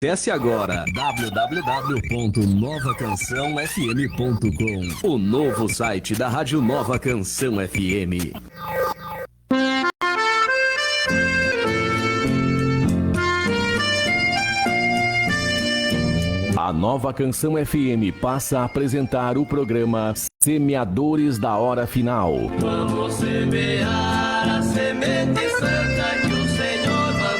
Acesse agora www.novacançãofm.com, o novo site da Rádio Nova Canção FM. A Nova Canção FM passa a apresentar o programa Semeadores da Hora Final. Vamos semear a semente santa que o Senhor mandou.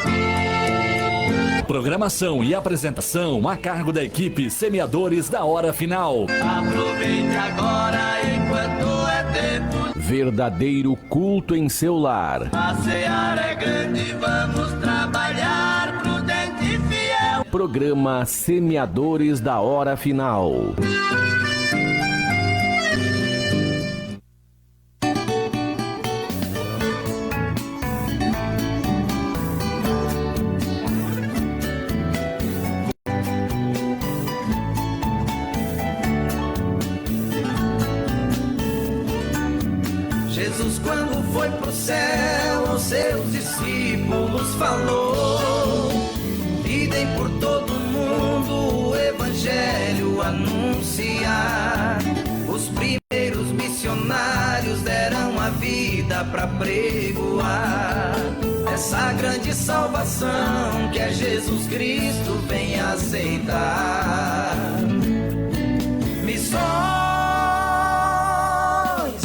Programação e apresentação a cargo da equipe Semeadores da Hora Final. Aproveite agora enquanto é tempo. Verdadeiro culto em seu lar. A seara é grande, vamos trabalhar prudente e fiel. Programa Semeadores da Hora Final. Jesus, quando foi pro céu, aos seus discípulos falou: idem por todo mundo o evangelho anunciar. Os primeiros missionários deram a vida pra pregoar essa grande salvação que é Jesus Cristo vem aceitar. Missões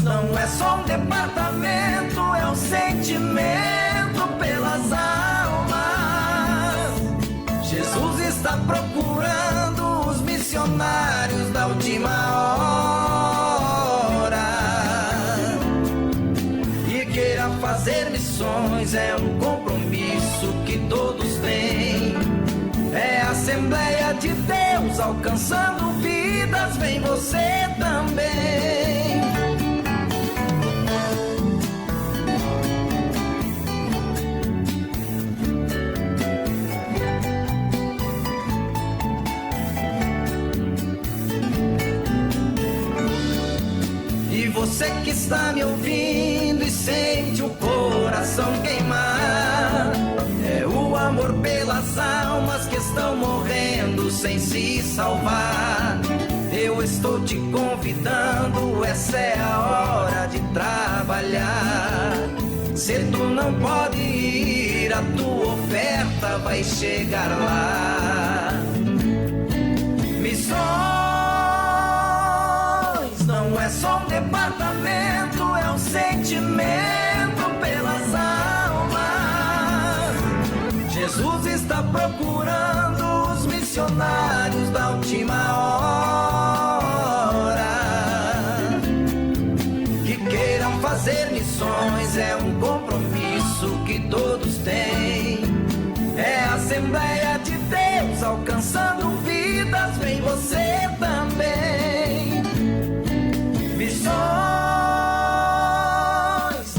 não é só um departamento, é um sentimento pelas almas. Jesus está procurando os missionários da última hora. E queira fazer missões é um compromisso que todos têm. É a Assembleia de Deus alcançando vidas, vem você também. Você que está me ouvindo e sente o coração queimar, é o amor pelas almas que estão morrendo sem se salvar. Eu estou te convidando, essa é a hora de trabalhar. Se tu não pode ir, a tua oferta vai chegar lá. Missões não é só um departamento, é um sentimento pelas almas. Jesus está procurando os missionários da última hora. Que queiram fazer missões, é um compromisso que todos têm. É a Assembleia de Deus alcançando vidas, vem você também. Missões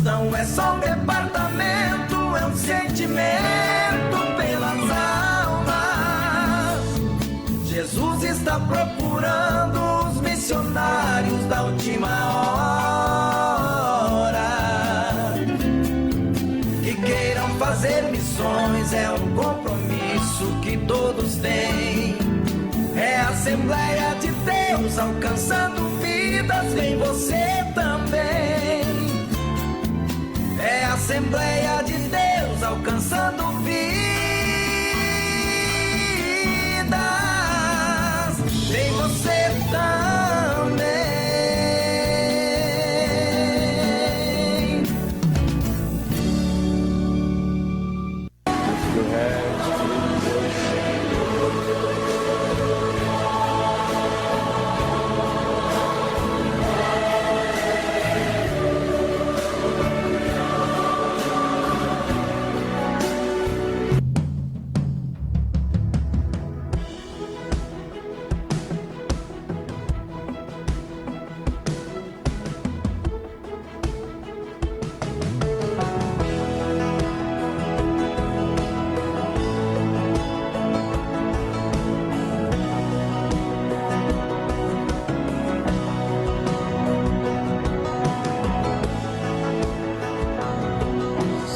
não é só um departamento, é um sentimento pelas almas. Jesus está procurando os missionários da última hora. Que queiram fazer missões, é um compromisso que todos têm. É a Assembleia de Deus alcançando vidas, vem você também. É a Assembleia de Deus alcançando vidas, vem você também.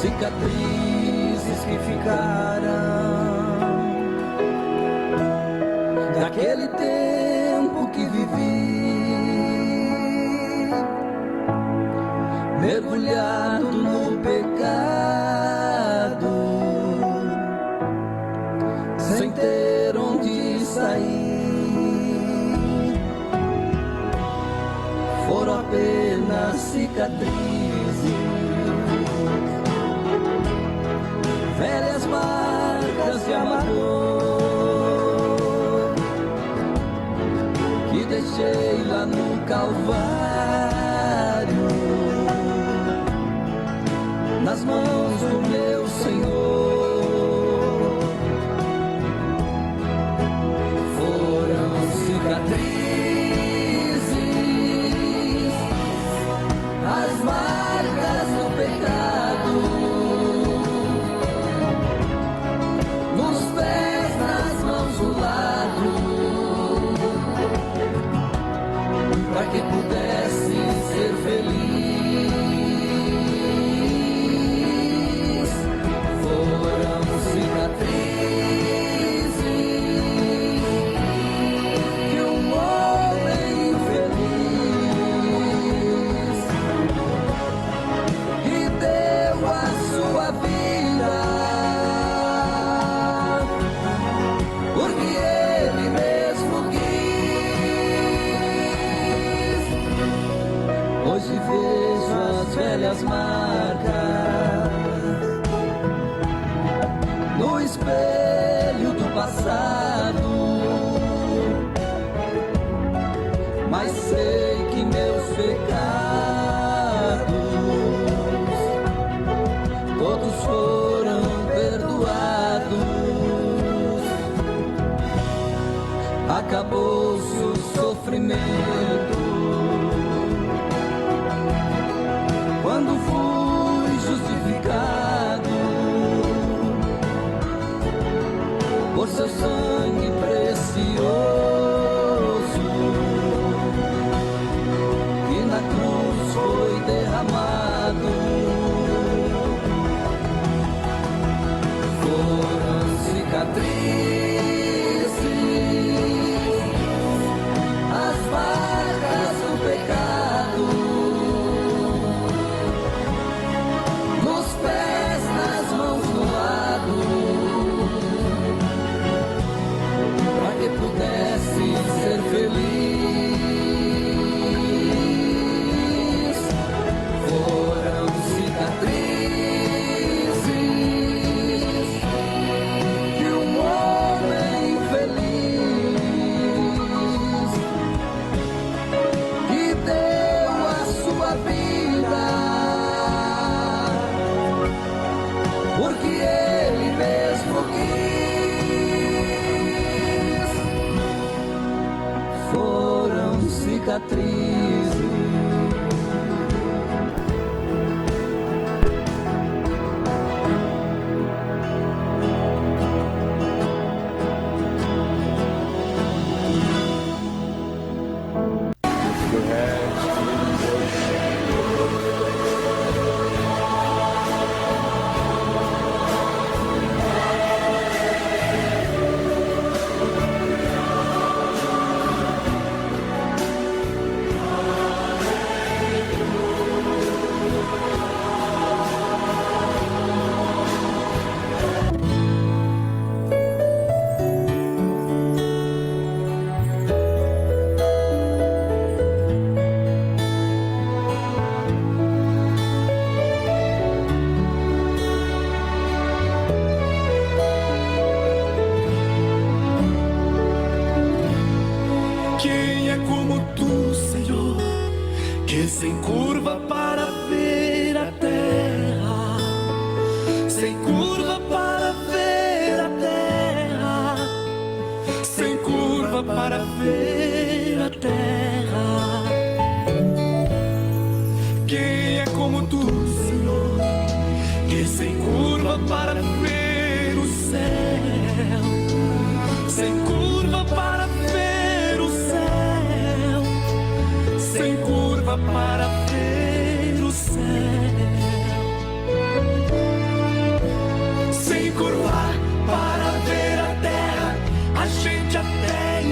cicatrizes que ficaram daquele tempo que vivi, mergulhado no pecado, sem ter onde sair. Foram apenas cicatrizes, velhas marcas de amargor que deixei lá no Calvário, nas mãos do meu Senhor. Foram cicatrizes, as marcas do pecado, nos pés, nas mãos do lado, para que pudesse ser feliz. Foram cicatrizes de um homem infeliz que deu a sua vida, porque ele mesmo quis. Hoje vejo as velhas marcas no espelho do passado, mas sei que meus pecados todos foram perdoados. Acabou-se o sofrimento quando fui justificado por seu sangue precioso, que na cruz foi derramado. Foram cicatrizes, as marcas do pecado, nos pés, nas mãos do lado, para que pudesse ser feliz. Foram cicatrizes de um homem feliz que deu a sua vida, porque ele mesmo quis. Foram cicatrizes. Quem é como tu, Senhor, que sem curva para ver a terra, sem curva para ver a terra, sem curva para ver a terra. Quem é como tu, Senhor, que sem curva para ver o céu, sem curva para ver o céu, sem curva para ver o céu, sem curvar para ver a terra, a gente até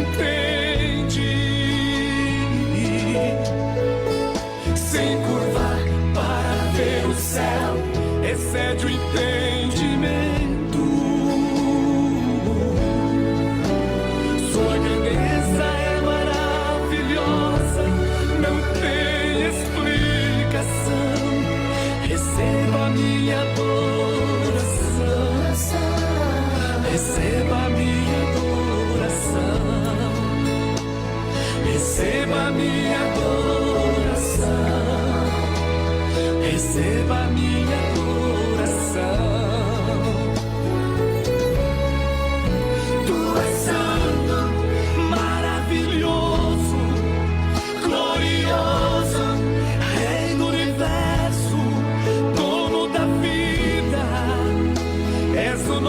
Receba minha adoração, receba minha adoração. Tu és santo, maravilhoso, glorioso, Rei do universo, dono da vida, és o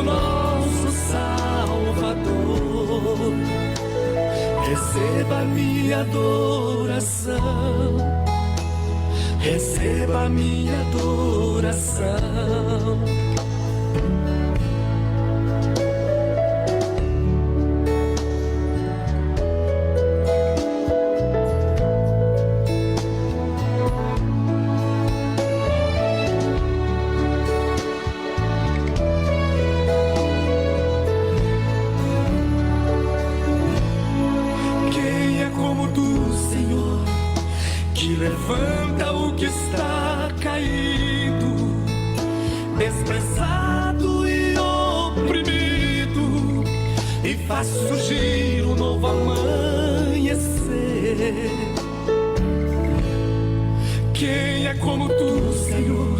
nosso Salvador. Receba minha adoração, receba minha adoração. Levanta o que está caído, desprezado e oprimido, e faz surgir um novo amanhecer. Quem é como tu, Senhor,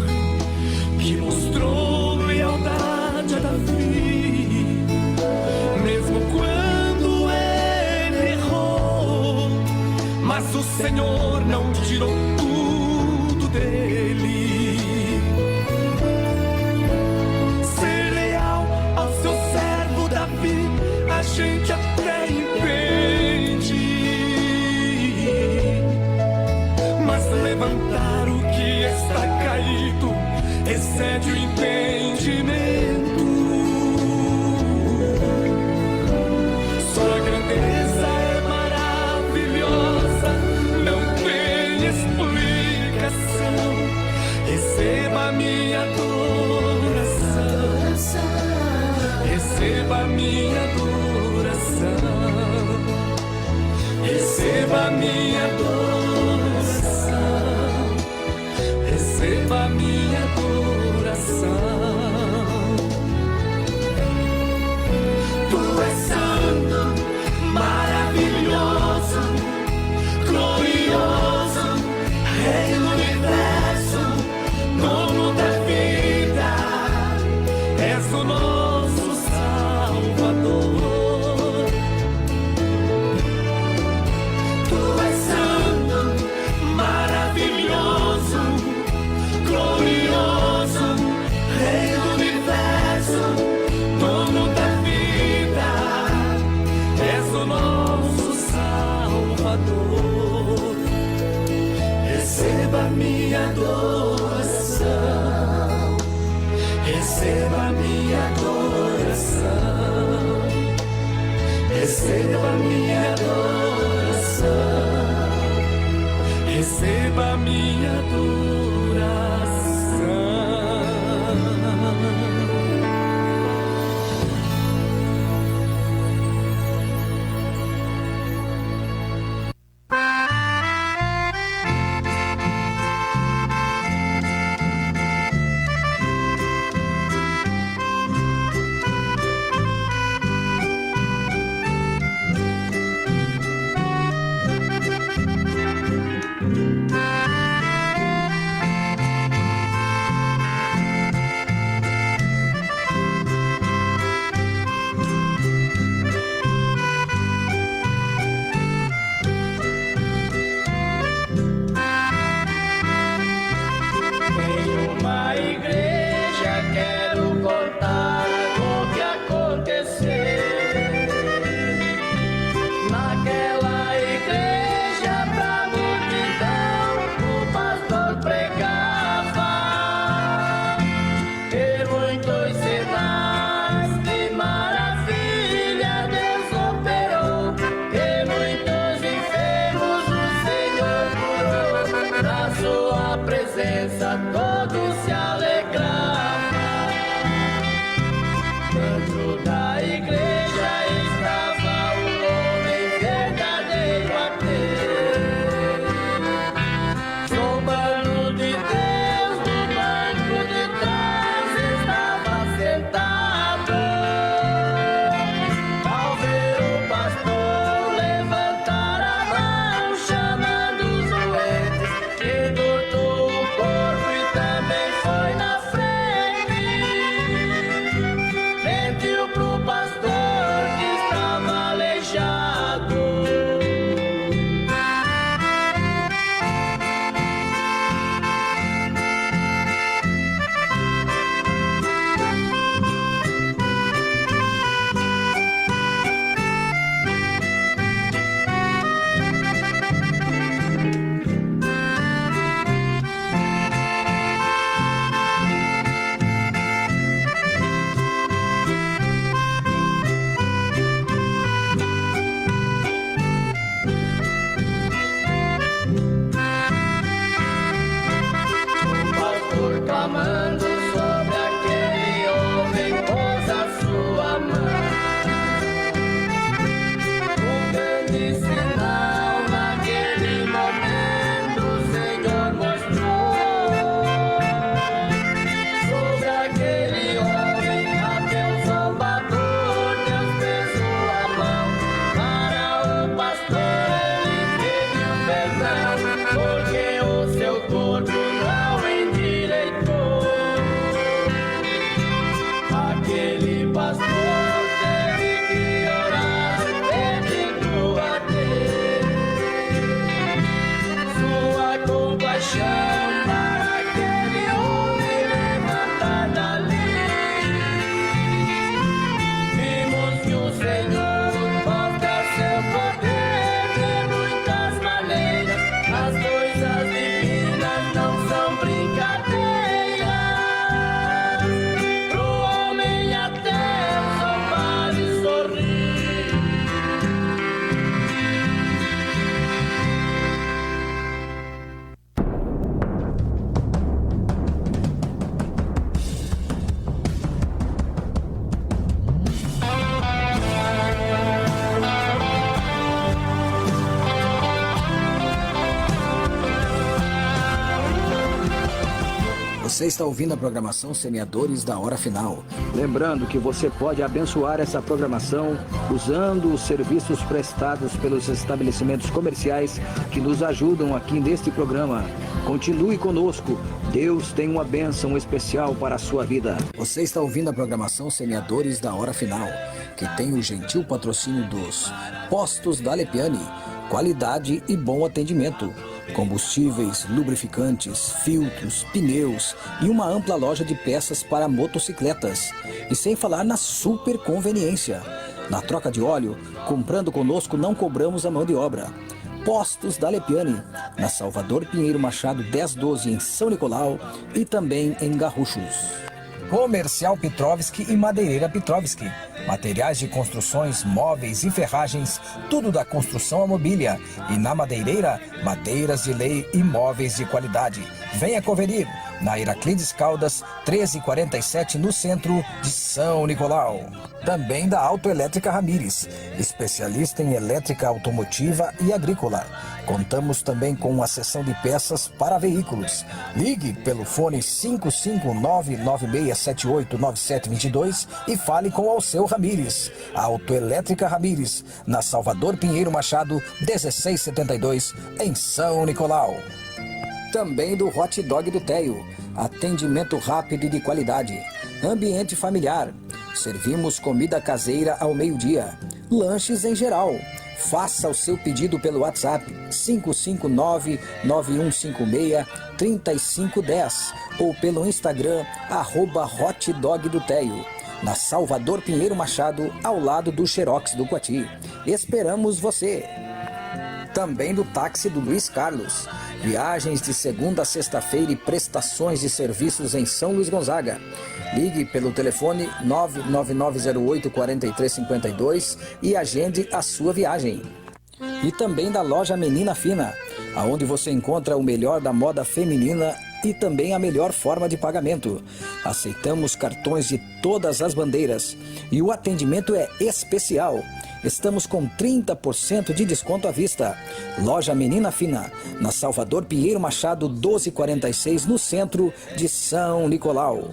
que mostrou lealdade a Davi, mesmo quando ele errou, mas o Senhor não tirou tudo dele. Ser leal ao seu servo Davi, a gente até entende, mas levantar o que está caído excede o entendimento. Sua grandeza é maravilhosa, não tem explicação. Receba minha adoração, receba minha adoração, receba minha adoração, receba minha adoração. Tu és santo, maravilhoso, glorioso, Rei do universo, dono da vida, és o nosso Salvador. Tu és santo, maravilhoso, glorioso, Rei do universo, dono da vida, és o nosso Salvador. Receba minha adoração, receba minha adoração, receba minha adoração, receba minha adoração. Você está ouvindo a programação Semeadores da Hora Final. Lembrando que você pode abençoar essa programação usando os serviços prestados pelos estabelecimentos comerciais que nos ajudam aqui neste programa. Continue conosco. Deus tem uma bênção especial para a sua vida. Você está ouvindo a programação Semeadores da Hora Final, que tem o gentil patrocínio dos Postos da Lepiane. Qualidade e bom atendimento. Combustíveis, lubrificantes, filtros, pneus e uma ampla loja de peças para motocicletas. E sem falar na super conveniência. Na troca de óleo, comprando conosco não cobramos a mão de obra. Postos da Lepiane, na Salvador Pinheiro Machado 1012 em São Nicolau e também em Garruchos. Comercial Petrovski e Madeireira Petrovski. Materiais de construções, móveis e ferragens, tudo da construção à mobília. E na Madeireira, madeiras de lei e móveis de qualidade. Venha conferir na Heraclides Caldas, 1347 no centro de São Nicolau. Também da Autoelétrica Ramires, especialista em elétrica automotiva e agrícola. Contamos também com uma seção de peças para veículos. Ligue pelo fone 559-9678-9722 e fale com Alceu Ramires. Autoelétrica Ramires, na Salvador Pinheiro Machado, 1672, em São Nicolau. Também do Hot Dog do Teio. Atendimento rápido e de qualidade. Ambiente familiar. Servimos comida caseira ao meio-dia. Lanches em geral. Faça o seu pedido pelo WhatsApp 559-9156-3510 ou pelo Instagram @hotdogdoteio, na Salvador Pinheiro Machado, ao lado do Xerox do Coati. Esperamos você! Também do táxi do Luiz Carlos. Viagens de segunda a sexta-feira e prestações de serviços em São Luís Gonzaga. Ligue pelo telefone 99908-4352 e agende a sua viagem. E também da loja Menina Fina, aonde você encontra o melhor da moda feminina e também a melhor forma de pagamento. Aceitamos cartões de todas as bandeiras e o atendimento é especial. Estamos com 30% de desconto à vista. Loja Menina Fina, na Salvador Pinheiro Machado 1246, no centro de São Nicolau.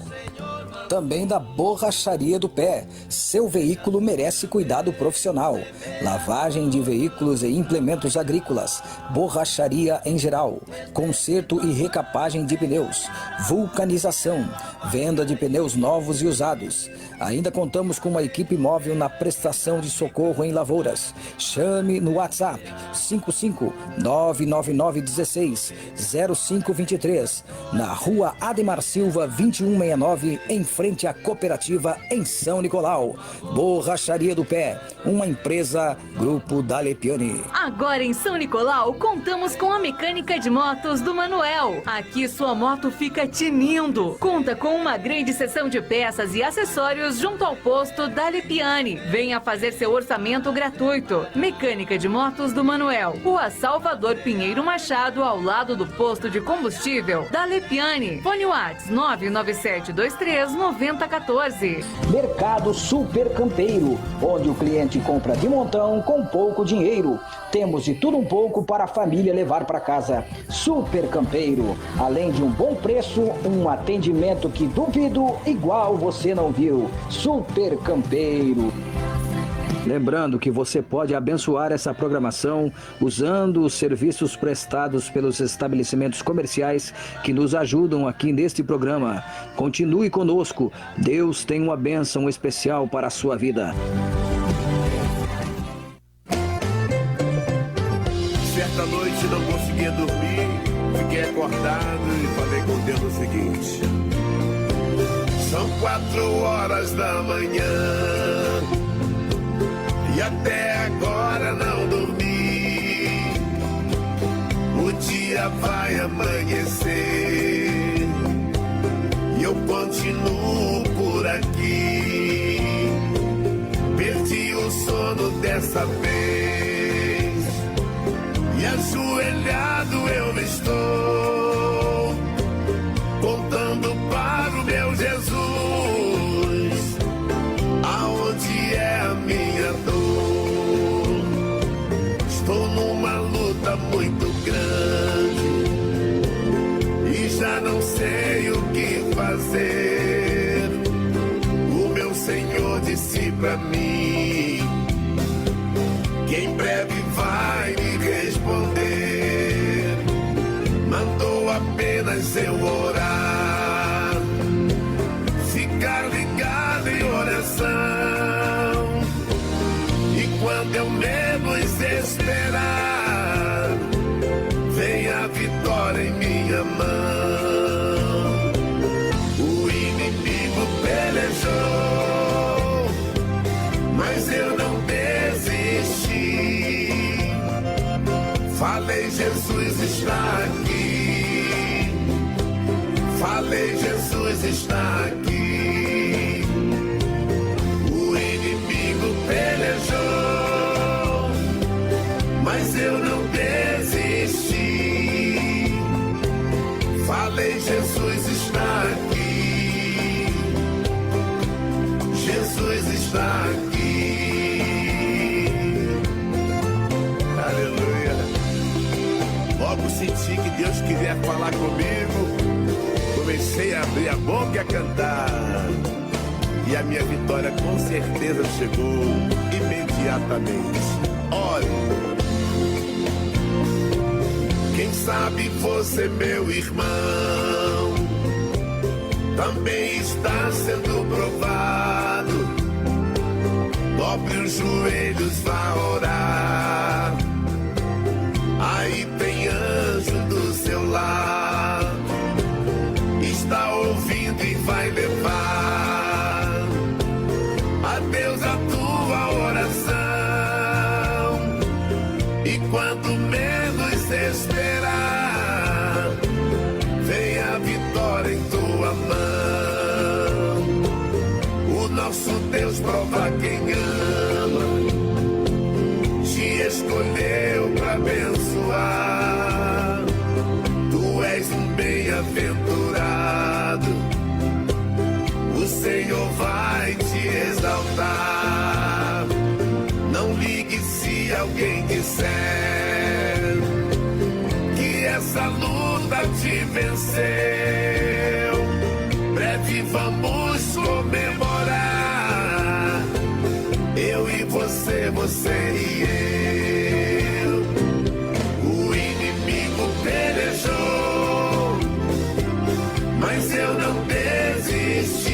Também da Borracharia do Pé. Seu veículo merece cuidado profissional. Lavagem de veículos e implementos agrícolas. Borracharia em geral. Conserto e recapagem de pneus. Vulcanização. Venda de pneus novos e usados. Ainda contamos com uma equipe móvel na prestação de socorro em lavouras. Chame no WhatsApp 55999160523, na Rua Ademar Silva 2169, em frente à cooperativa em São Nicolau. Borracharia do Pé, uma empresa Grupo da Lepiane. Agora em São Nicolau contamos com a mecânica de motos do Manuel. Aqui sua moto fica tinindo. Conta com uma grande seção de peças e acessórios junto ao posto da Lepiane. Venha fazer seu orçamento gratuito. Mecânica de motos do Manuel. Rua Salvador Pinheiro Machado, ao lado do posto de combustível da Lepiane. Fone WhatsApp 997239014. Mercado Super Campeiro, onde o cliente compra de montão com pouco dinheiro. Temos de tudo um pouco para a família levar para casa. Super Campeiro, além de um bom preço, um atendimento que duvido igual você não viu. Super Campeiro. Lembrando que você pode abençoar essa programação usando os serviços prestados pelos estabelecimentos comerciais que nos ajudam aqui neste programa. Continue conosco. Deus tem uma bênção especial para a sua vida. Certa noite não conseguia dormir, fiquei acordado e falei com Deus o seguinte: são 4 horas da manhã e até agora não dormi. O dia vai amanhecer e eu continuo por aqui. Perdi o sono dessa vez e ajoelhado eu estou, contando para o meu Jesus aonde é a minha dor. Estou numa luta muito grande e já não sei o que pra mim, que em breve vai me responder. Mandou apenas eu orar, ficar ligado em oração, e quando eu menos esperar, vem a vitória em minha mão. O inimigo pelejou, mas eu não desisti. Falei, Jesus está aqui. Falei, Jesus está aqui. O inimigo pelejou, mas eu não desisti. Falei, Jesus está aqui. Jesus está aqui. Aleluia. Logo senti que Deus queria falar comigo. Comecei a abrir a boca e a cantar, e a minha vitória com certeza chegou imediatamente. Olha, quem sabe você, meu irmão, também está sendo provado. Dobre os joelhos, vá orar. Aí tem anjo do seu lado, está ouvindo e vai levar a Deus a tua oração. E quando menos esperar, vem a vitória em tua mão. O nosso Deus prova quem ama, te escolheu para abençoar. Tu és um bem-aventurado, o Senhor vai te exaltar. Não ligue se alguém disser que essa luta te venceu. Breve vamos comemorar, eu e você, você e eu. O inimigo pelejou, mas eu não desisti.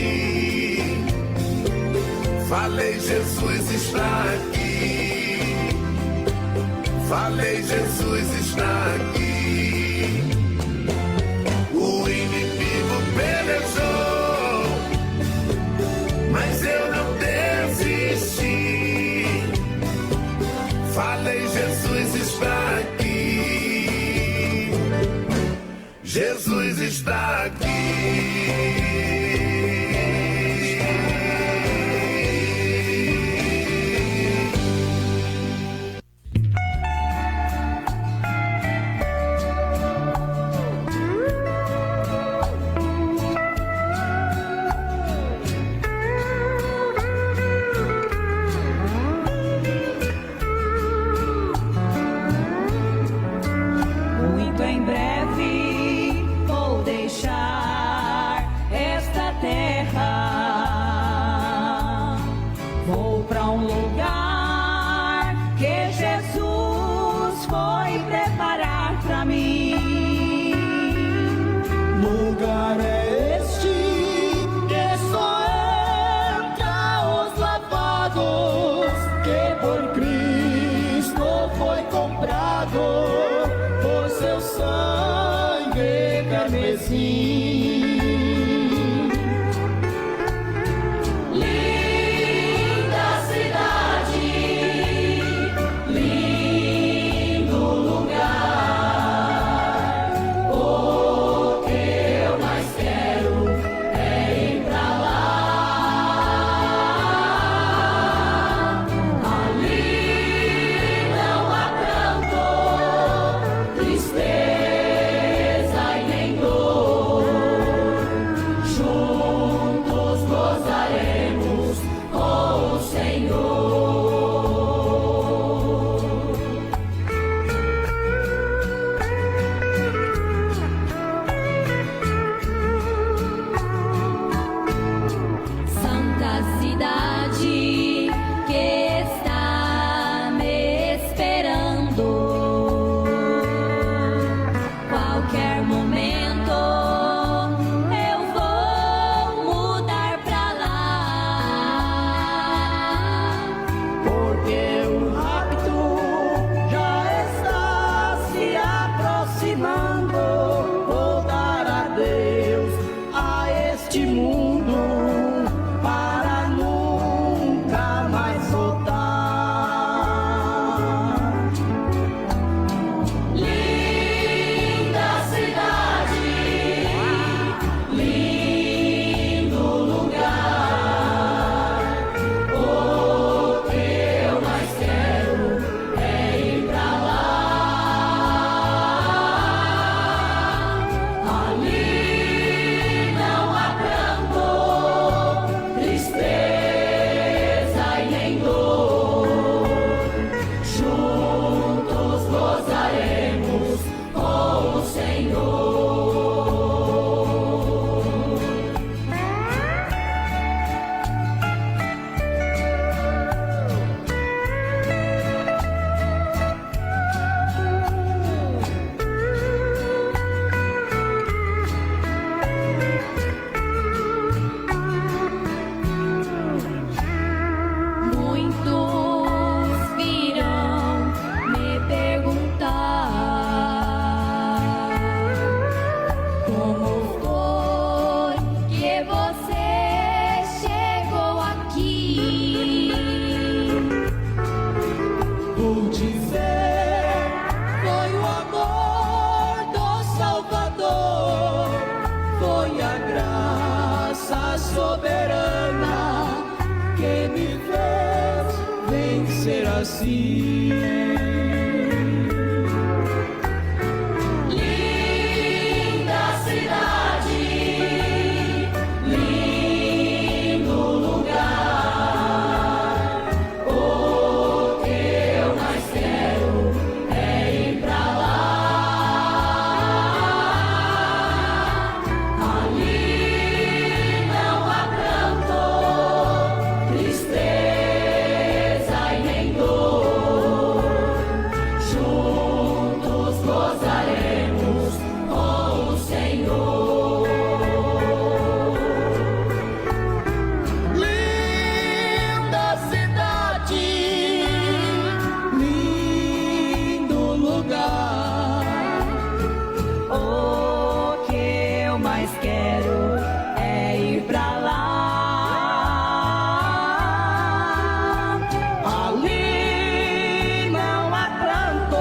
Falei, Jesus está aqui. Falei, Jesus está aqui. O inimigo pelejou, mas eu não desisti. Falei, Jesus está aqui. Jesus está aqui. Muito em breve vou deixar esta terra. Vou para um lugar que Jesus foi preparar para mim. Lugar é este que só entra os lavados, que por Cristo foi comprado por seu sangue carmesim. Linda cidade, lindo lugar. O que eu mais quero é ir pra lá. Ali não há pranto, tristeza e nem dor. Juntos gozaremos com o Senhor. Santa cidade, assim. Linda cidade, lindo lugar. O que eu mais quero é ir pra lá. Ali não há pranto, tristeza e nem dor. Juntos gozaremos com o Senhor. Linda cidade, lindo lugar. O que eu mais quero é ir pra lá. Ali não há pranto,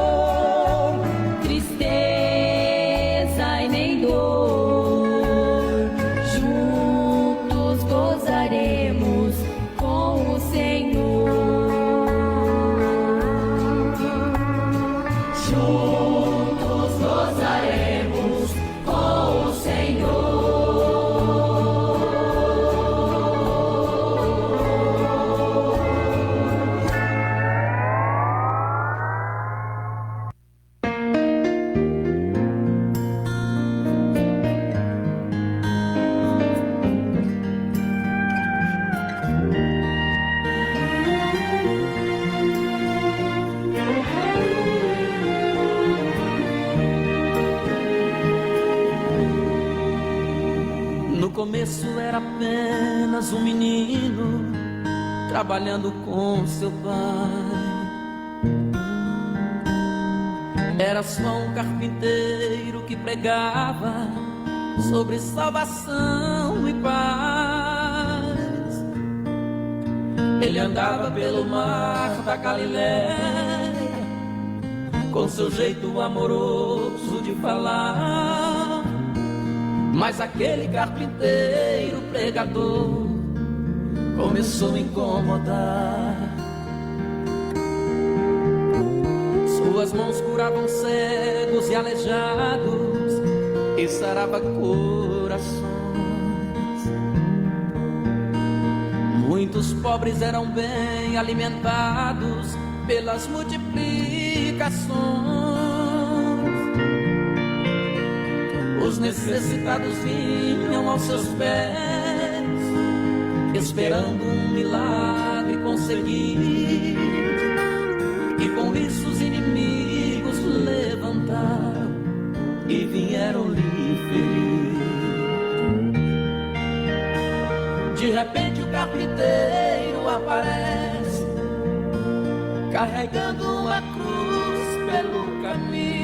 tristeza e nem dor. Juntos gozaremos com o Senhor. Juntos gozaremos com o Senhor. No começo era apenas um menino trabalhando com seu pai. Era só um carpinteiro que pregava sobre salvação e paz. Ele andava pelo mar da Galileia com seu jeito amoroso de falar. Mas aquele carpinteiro pregador começou a incomodar. Suas mãos curavam cegos e aleijados e sarava corações. Muitos pobres eram bem alimentados pelas multiplicações. Os necessitados vinham aos seus pés, esperando um milagre conseguir. E com isso os inimigos levantaram e vieram lhe ferir. De repente o carpinteiro aparece, carregando uma cruz pelo caminho.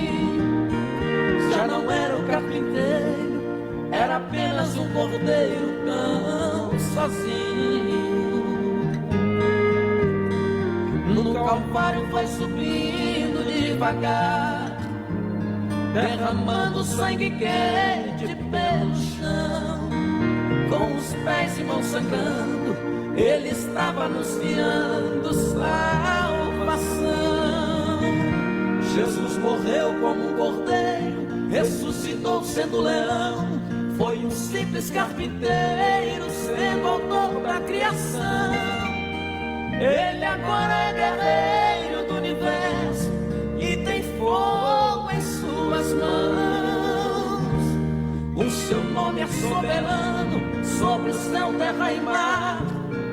Já não era o carpinteiro, era apenas um cordeiro tão sozinho. No Calvário foi subindo devagar, derramando sangue quente pelo chão. Com os pés e mãos sangrando, ele estava anunciando salvação. Jesus morreu como um cordeiro, ressuscitou sendo leão. Foi um simples carpinteiro sendo autor da criação. Ele agora é guerreiro do universo e tem fogo em suas mãos. O seu nome é soberano sobre o céu, terra e mar.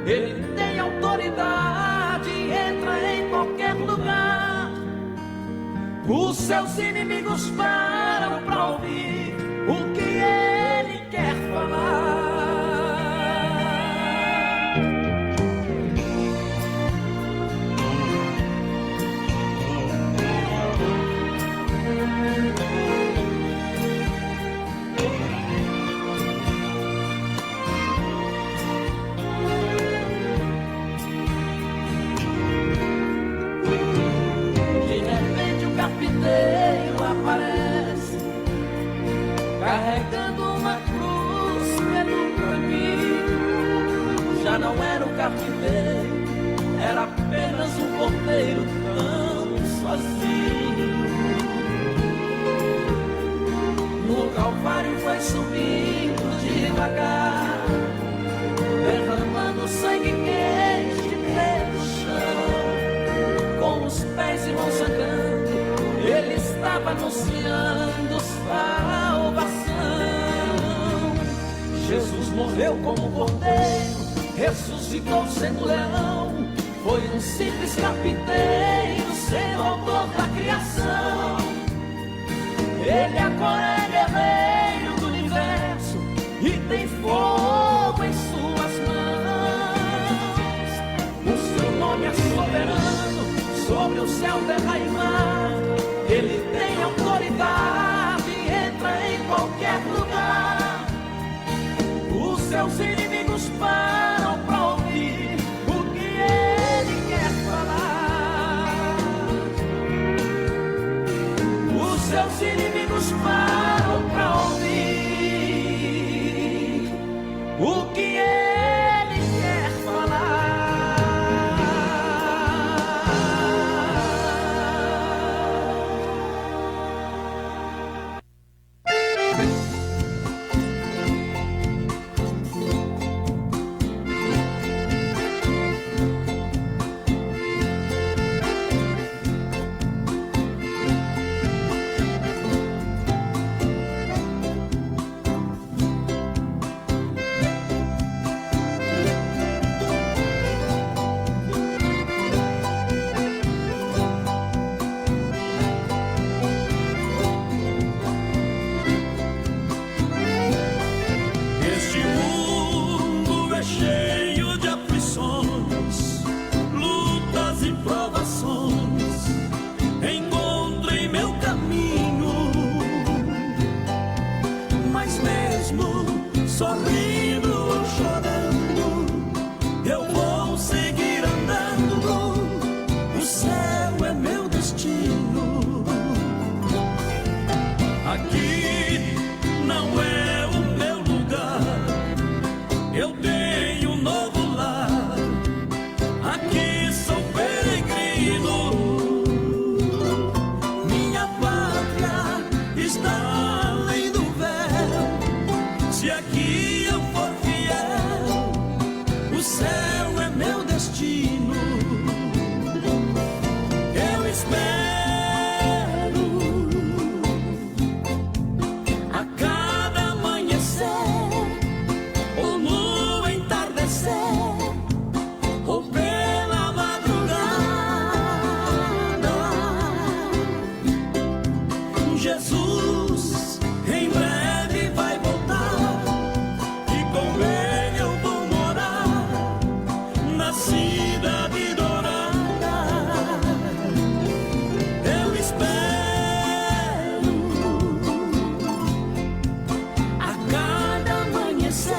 Ele tem autoridade e entra em qualquer lugar. Os seus inimigos param para ouvir o que ele quer falar. Carpinteiro aparece, carregando uma cruz pelo caminho. Já não era o carpinteiro, era apenas um cordeiro tão sozinho. No Calvário foi subindo devagar, derramando sangue quente pelo chão. Com os pés e mãos sangrando, ele estava anunciando salvação. Jesus morreu como cordeiro, ressuscitou sendo leão. Foi um simples carpinteiro, sendo autor da criação. Ele agora é guerreiro do universo e tem fogo em suas mãos. O seu nome é soberano sobre o céu, terra e mar. Ele tem autoridade, entra em qualquer lugar. Os seus inimigos param pra ouvir o que ele quer falar. Os seus inimigos param pra ouvir o que ele quer falar. Sorrindo ou chorando, eu vou seguir andando. O céu é meu destino. Aqui não é o meu lugar. Eu tenho um novo lar. Aqui sou peregrino. Minha pátria está além do véu. Se aqui eu for fiel, o céu é meu destino. Eu espero a cada amanhecer, ou no entardecer, ou pela madrugada. Jesus em breve vai voltar, e com ele eu vou morar na cidade dourada. Eu espero a cada amanhecer,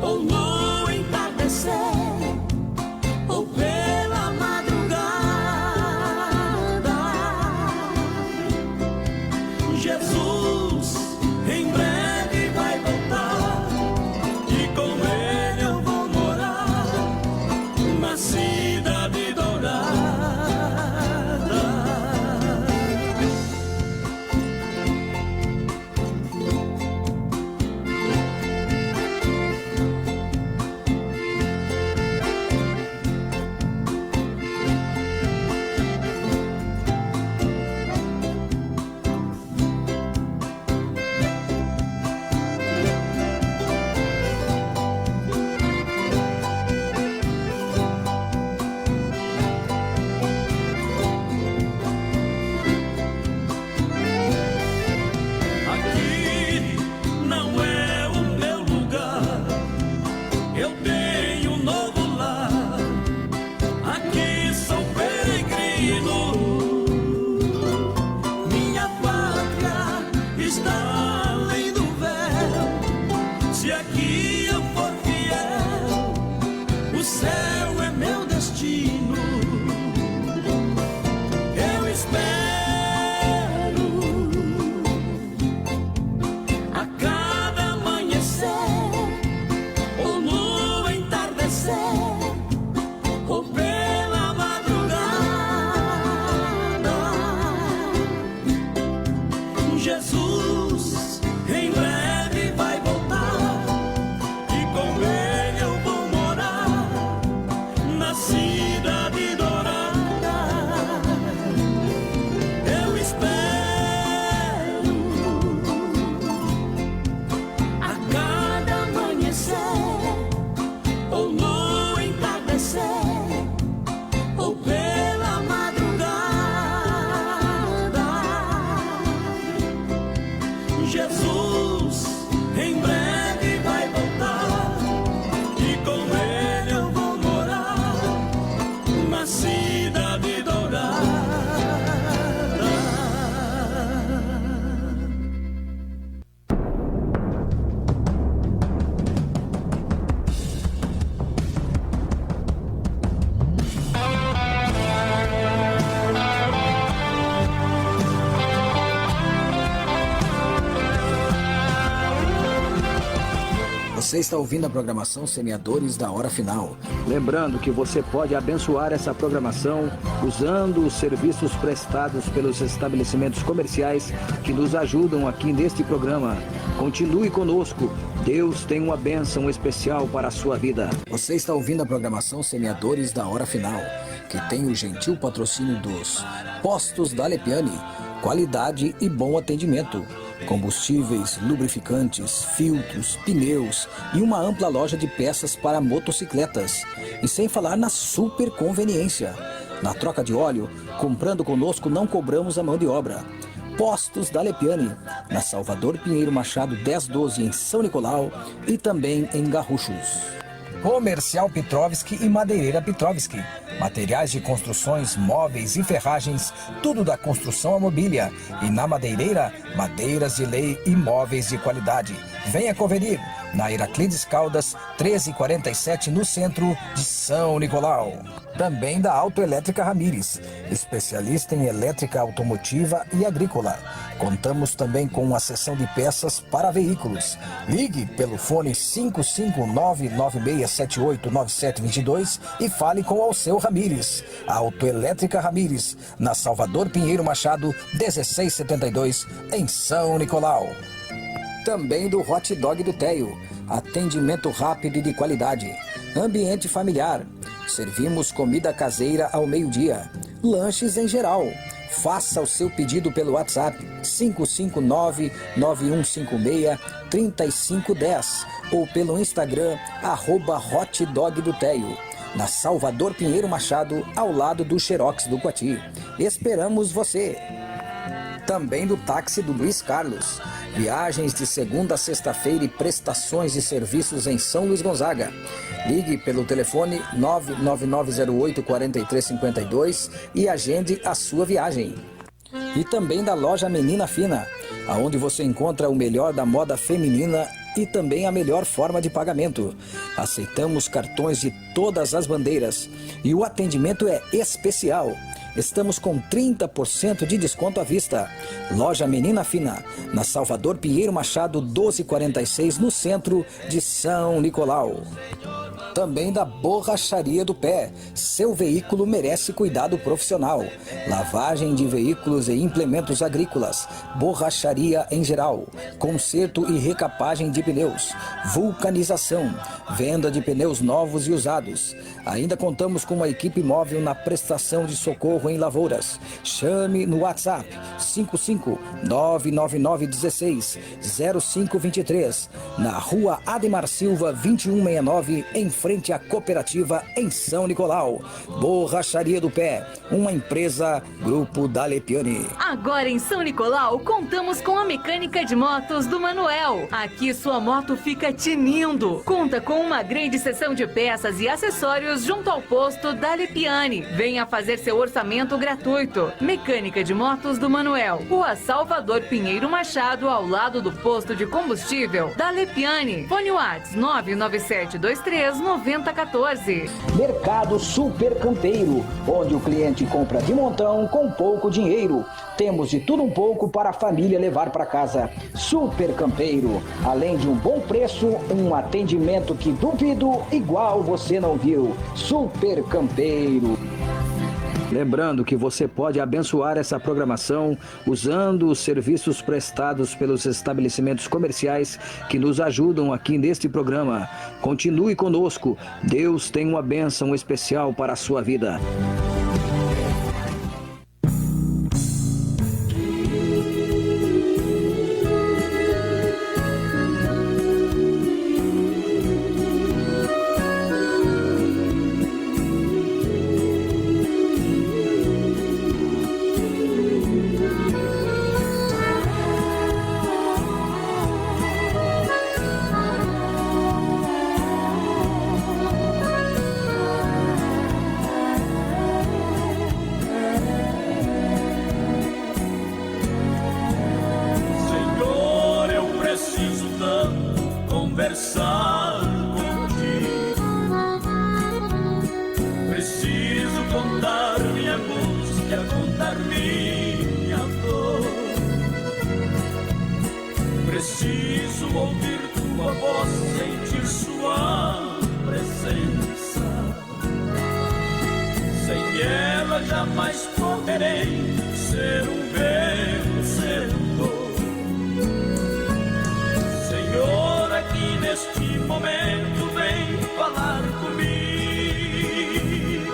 ou no entardecer, ou pela madrugada. Jesus em breve vai voltar, e com ele eu vou morar na cidade dourada. Aqui não é o meu lugar. Eu tenho um novo lar. Aqui sou peregrino. Minha pátria está além do véu. Se aqui eu for fiel, o céu é meu destino. Eu espero a cada amanhecer, ou no entardecer, ou Você está ouvindo a programação Semeadores da Hora Final. Lembrando que você pode abençoar essa programação usando os serviços prestados pelos estabelecimentos comerciais que nos ajudam aqui neste programa. Continue conosco. Deus tem uma bênção especial para a sua vida. Você está ouvindo a programação Semeadores da Hora Final, que tem o gentil patrocínio dos Postos da Lepiane. Qualidade e bom atendimento. Combustíveis, lubrificantes, filtros, pneus e uma ampla loja de peças para motocicletas. E sem falar na super conveniência. Na troca de óleo, comprando conosco não cobramos a mão de obra. Postos da Lepiane, na Salvador Pinheiro Machado 1012 em São Nicolau e também em Garruchos. Comercial Petrovski e Madeireira Petrovski. Materiais de construções, móveis e ferragens, tudo da construção à mobília. E na Madeireira, madeiras de lei e móveis de qualidade. Venha conferir na Heraclides Caldas, 1347, no centro de São Nicolau. Também da Autoelétrica Ramires, especialista em elétrica automotiva e agrícola. Contamos também com uma seção de peças para veículos. Ligue pelo fone 559-9678-9722 e fale com Alceu Ramires. Autoelétrica Ramires, na Salvador Pinheiro Machado, 1672, em São Nicolau. Também do Hot Dog do Teio. Atendimento rápido e de qualidade. Ambiente familiar. Servimos comida caseira ao meio-dia. Lanches em geral. Faça o seu pedido pelo WhatsApp 559-9156-3510 ou pelo Instagram @Hot Dog do Teio, na Salvador Pinheiro Machado, ao lado do Xerox do Coati. Esperamos você! Também do táxi do Luiz Carlos. Viagens de segunda a sexta-feira e prestações de serviços em São Luís Gonzaga. Ligue pelo telefone 99908-4352 e agende a sua viagem. E também da loja Menina Fina, onde você encontra o melhor da moda feminina e também a melhor forma de pagamento. Aceitamos cartões de todas as bandeiras e o atendimento é especial. Estamos com 30% de desconto à vista. Loja Menina Fina, na Salvador Pinheiro Machado 1246, no centro de São Nicolau. Também da Borracharia do Pé. Seu veículo merece cuidado profissional. Lavagem de veículos e implementos agrícolas. Borracharia em geral. Conserto e recapagem de pneus. Vulcanização. Venda de pneus novos e usados. Ainda contamos com uma equipe móvel na prestação de socorro em lavouras. Chame no WhatsApp 55999160523, na Rua Ademar Silva 2169, em frente à cooperativa em São Nicolau. Borracharia do Pé, uma empresa Grupo da Lepiane. Agora em São Nicolau contamos com a mecânica de motos do Manuel. Aqui sua moto fica tinindo. Conta com uma grande seção de peças e acessórios junto ao posto da Lepiane. Venha fazer seu orçamento gratuito. Mecânica de motos do Manuel. Rua Salvador Pinheiro Machado, ao lado do posto de combustível da Lepiane. Fone WhatsApp 997239014. Mercado Super Campeiro, onde o cliente compra de montão com pouco dinheiro. Temos de tudo um pouco para a família levar para casa. Super Campeiro, além de um bom preço, um atendimento que duvido igual você não viu. Super Campeiro. Lembrando que você pode abençoar essa programação usando os serviços prestados pelos estabelecimentos comerciais que nos ajudam aqui neste programa. Continue conosco. Deus tem uma bênção especial para a sua vida. jamais poderei ser um vencedor. Senhor, aqui neste momento vem falar comigo,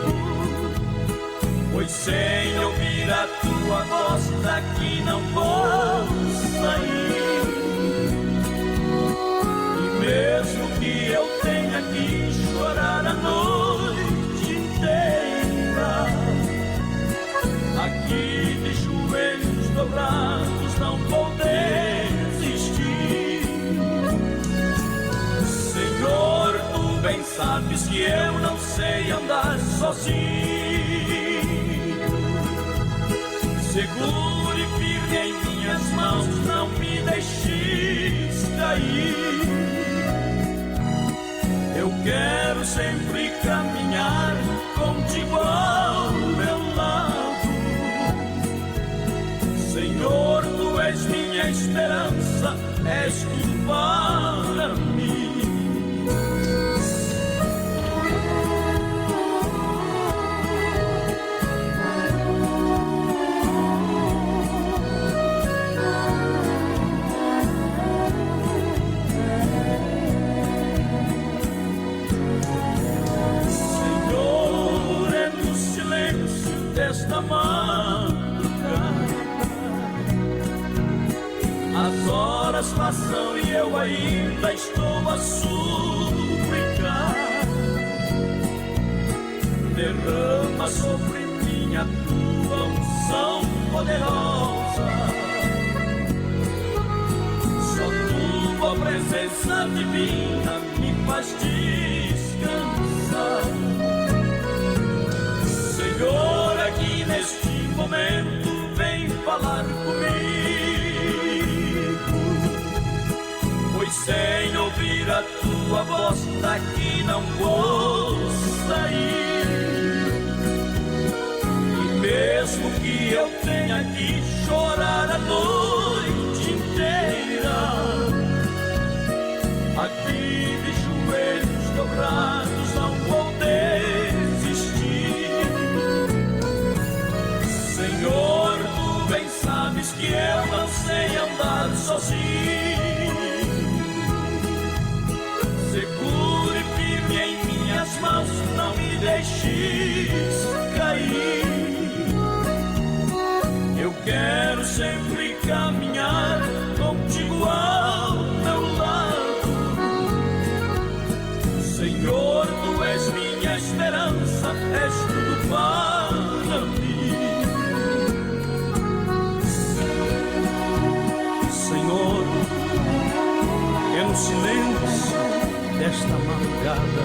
pois sem ouvir a tua voz daqui não vou sair. E mesmo que eu tenha que chorar a noite inteira, aqui de joelhos dobrados não vou desistir. Senhor, tu bem sabes que eu não sei andar sozinho. Segure firme em minhas mãos, não me deixes cair. Eu quero sempre caminhar contigo ao meu lado. Senhor, tu és minha esperança, és tudo para mim. Desta madrugada, as horas passam e eu ainda estou a suplicar. Derrama sobre mim a tua unção poderosa. Só tua presença divina me faz descansar. Senhor, aqui neste momento vem falar comigo, pois sem ouvir a tua voz daqui não vou sair. E mesmo que eu tenha que chorar a noite inteira, aqui de joelhos dobrados não vou desistir. Senhor, tu bem sabes que eu não sei andar sozinho. Segure firme em minhas mãos, não me deixes cair. Eu quero sempre caminhar contigo ao meu lado. Senhor, tu és minha esperança, és tudo para mim. Senhor, é no silêncio desta madrugada,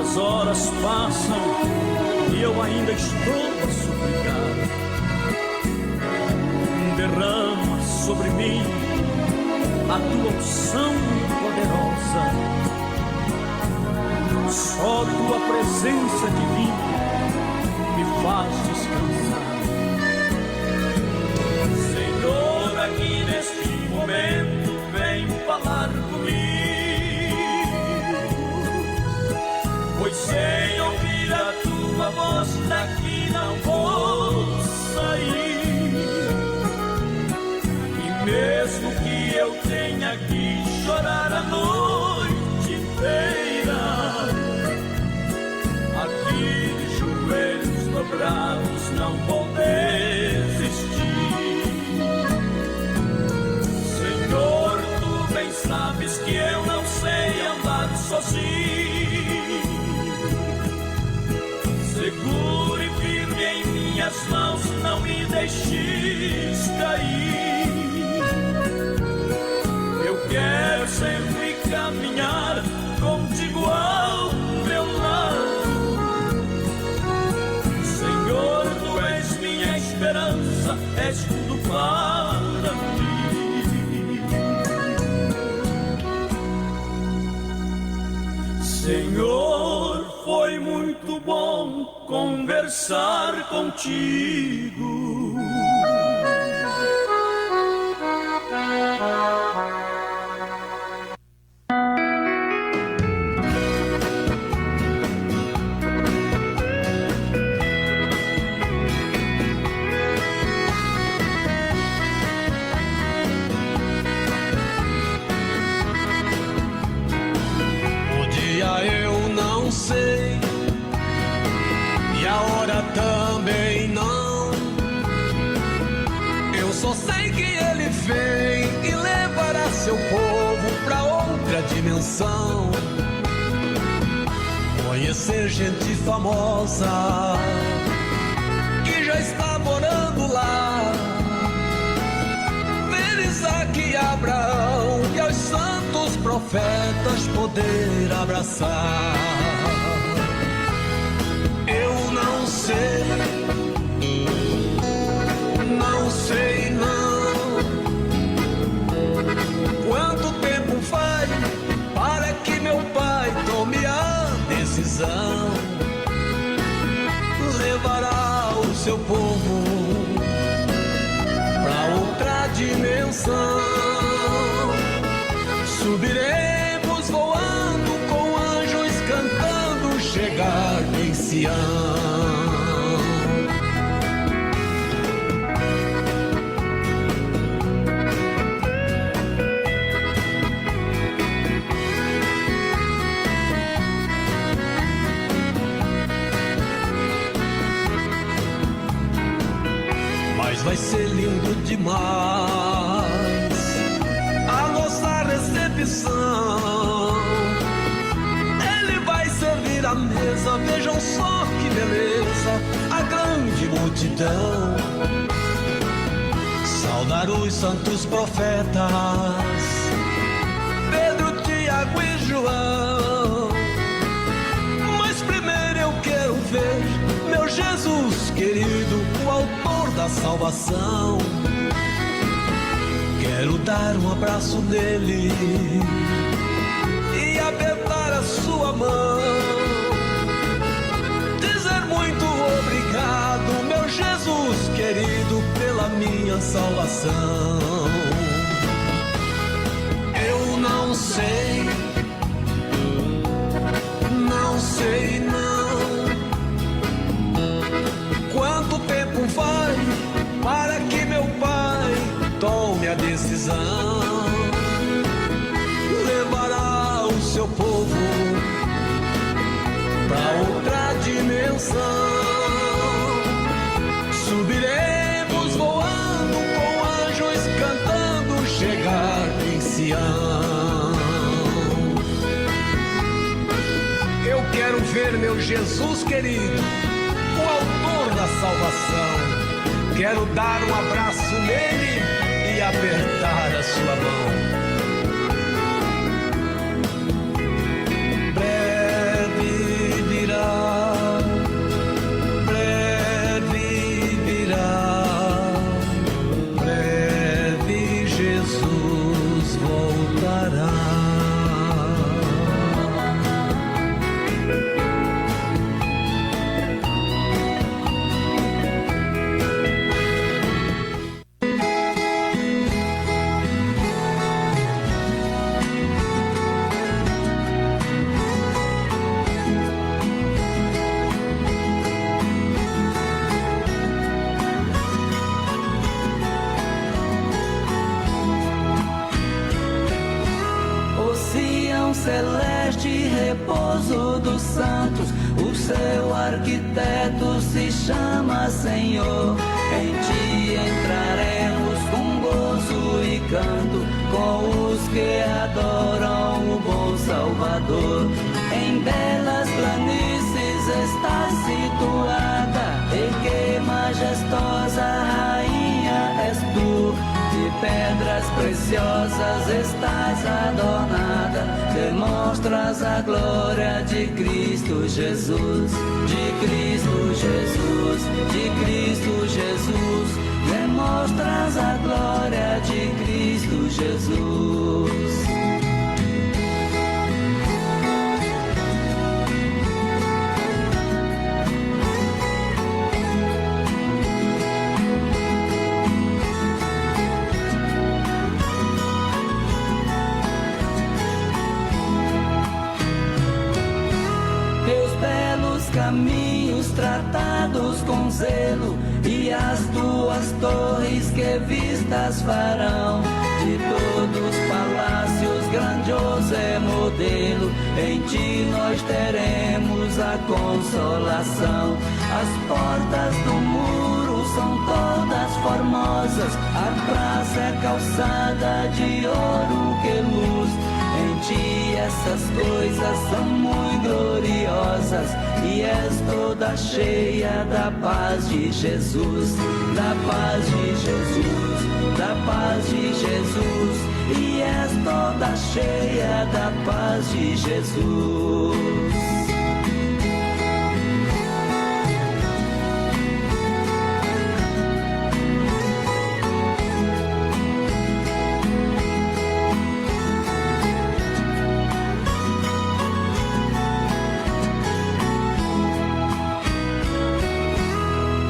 as horas passam e eu ainda estou a suplicar. Derrama sobre mim a tua unção poderosa. Só tua presença divina me faz descansar. Senhor, aqui neste momento vem falar comigo, pois sem ouvir a tua voz daqui não vou sair. E mesmo que eu tenha que chorar a noite inteira, aqui de joelhos dobrados não vou desistir. Senhor, tu bem sabes que eu não sei andar sozinho. Segure firme em minhas mãos, não me deixes cair. Eu quero sempre caminhar contigo ao meu lado. Senhor, tu és minha esperança, és tudo para mim. Senhor, foi muito bom conversar contigo. sei, e a hora também não. Eu só sei que ele vem e levará seu povo pra outra dimensão. Conhecer gente famosa que já está morando lá. Ver Isaac e Abraão e aos santos profetas poder abraçar. Eu não sei, não sei não, quanto tempo vai para que meu pai tome a decisão. Levará o seu povo pra outra dimensão. Subiremos voando com anjos cantando, chegar em Sião. Vai ser lindo demais a nossa recepção. Ele vai servir a mesa, vejam só que beleza, a grande multidão. Saudar os santos profetas, Pedro, Tiago e João. Mas primeiro eu quero ver meu Jesus querido, o autor da salvação. Quero dar um abraço nele e apertar a sua mão. Dizer muito obrigado, meu Jesus querido, pela minha salvação. Eu não sei, não sei não, quanto tempo vai para que meu pai tome a decisão. Levará o seu povo para outra dimensão. Subiremos voando com anjos cantando, chegar em Sião. Eu quero ver meu Jesus querido, o autor da salvação. Quero dar um abraço nele e apertar a sua mão. Breve virá, breve virá, breve Jesus voltará. Celeste repouso dos santos, o seu arquiteto se chama Senhor. Em ti entraremos com gozo e canto, com os que adoram o bom Salvador. Em belas planícies está situada, e que majestosa rainha és tu. De pedras preciosas estás adornada, demonstras a glória de Cristo Jesus, de Cristo Jesus, de Cristo Jesus, demonstras a glória de Cristo Jesus. Caminhos tratados com zelo, e as tuas torres que vistas farão. De todos os palácios grandioso é modelo, em ti nós teremos da consolação. As portas do muro são todas formosas, a praça é calçada de ouro que luz. Em ti essas coisas são muito gloriosas, e és toda cheia da paz de Jesus, da paz de Jesus, da paz de Jesus, e és toda cheia da paz de Jesus.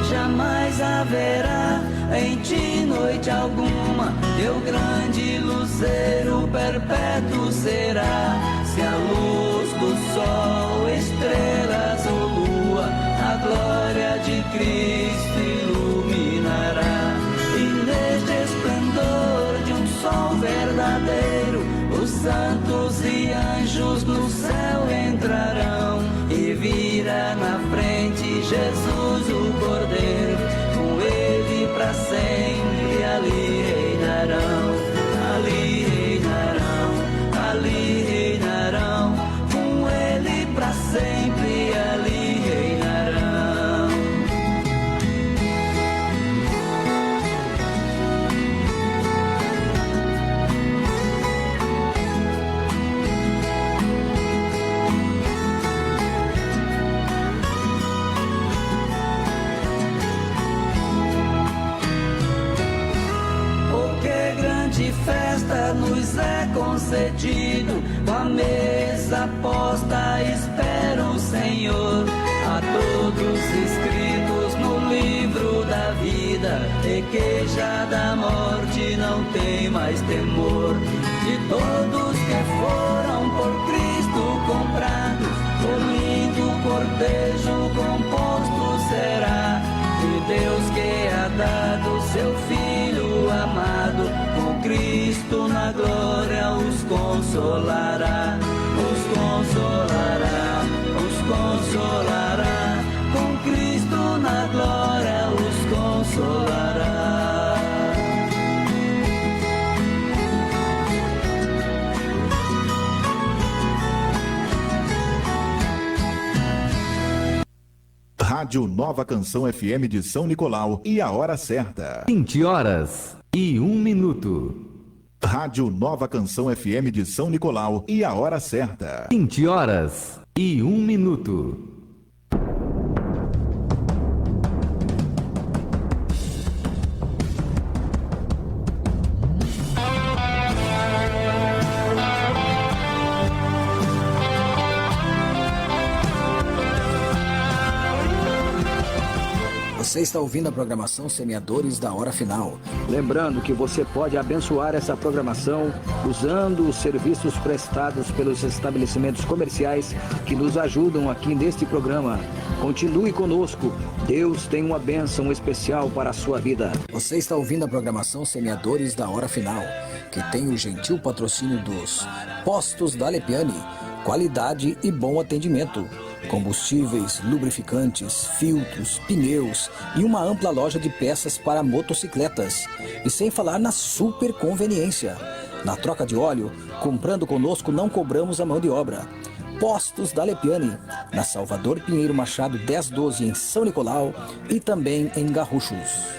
Jamais haverá em ti noite alguma, teu grande luzeiro perpétuo será. Se a luz do sol, estrelas ou lua, a glória de Cristo iluminará. E neste esplendor de um sol verdadeiro, os santos e anjos no céu entrarão, e virá na frente Jesus o Cordeiro, com ele pra sempre ali reinarão, ali reinarão, ali reinarão, com ele pra sempre ali reinarão. Festa nos é concedido, com a mesa posta espera o Senhor, a todos inscritos no livro da vida, e que já da morte não tem mais temor. De todos que foram por Cristo comprados, o lindo cortejo composto será, de Deus que ha dado seu Filho amado, com Cristo na glória os consolará, os consolará, os consolará, com Cristo na glória os consolará. Rádio Nova Canção FM de São Nicolau e a hora certa. 20h01. Rádio Nova Canção FM de São Nicolau e a hora certa. 20h01. Você está ouvindo a programação Semeadores da Hora Final. Lembrando que você pode abençoar essa programação usando os serviços prestados pelos estabelecimentos comerciais que nos ajudam aqui neste programa. Continue conosco. Deus tem uma bênção especial para a sua vida. Você está ouvindo a programação Semeadores da Hora Final, que tem o gentil patrocínio dos Postos da Lepiane, qualidade e bom atendimento. Combustíveis, lubrificantes, filtros, pneus e uma ampla loja de peças para motocicletas. E sem falar na super conveniência. Na troca de óleo, comprando conosco não cobramos a mão de obra. Postos da Lepiane, na Salvador Pinheiro Machado 1012 em São Nicolau e também em Garruchos.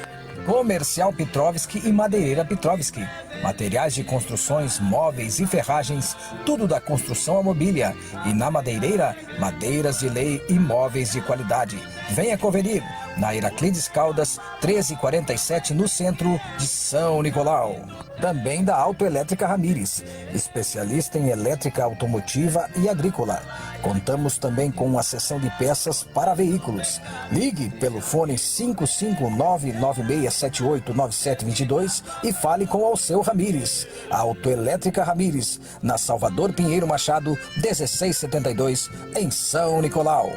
Comercial Petrovski e Madeireira Petrovski. Materiais de construções, móveis e ferragens, tudo da construção à mobília. E na Madeireira, madeiras de lei e móveis de qualidade. Venha conferir na Heraclides Caldas, 1347, no centro de São Nicolau. Também da Autoelétrica Ramires, especialista em elétrica automotiva e agrícola. Contamos também com uma seção de peças para veículos. Ligue pelo fone 55996789722 e fale com Alceu Ramires. A Autoelétrica Ramires, na Salvador Pinheiro Machado, 1672, em São Nicolau.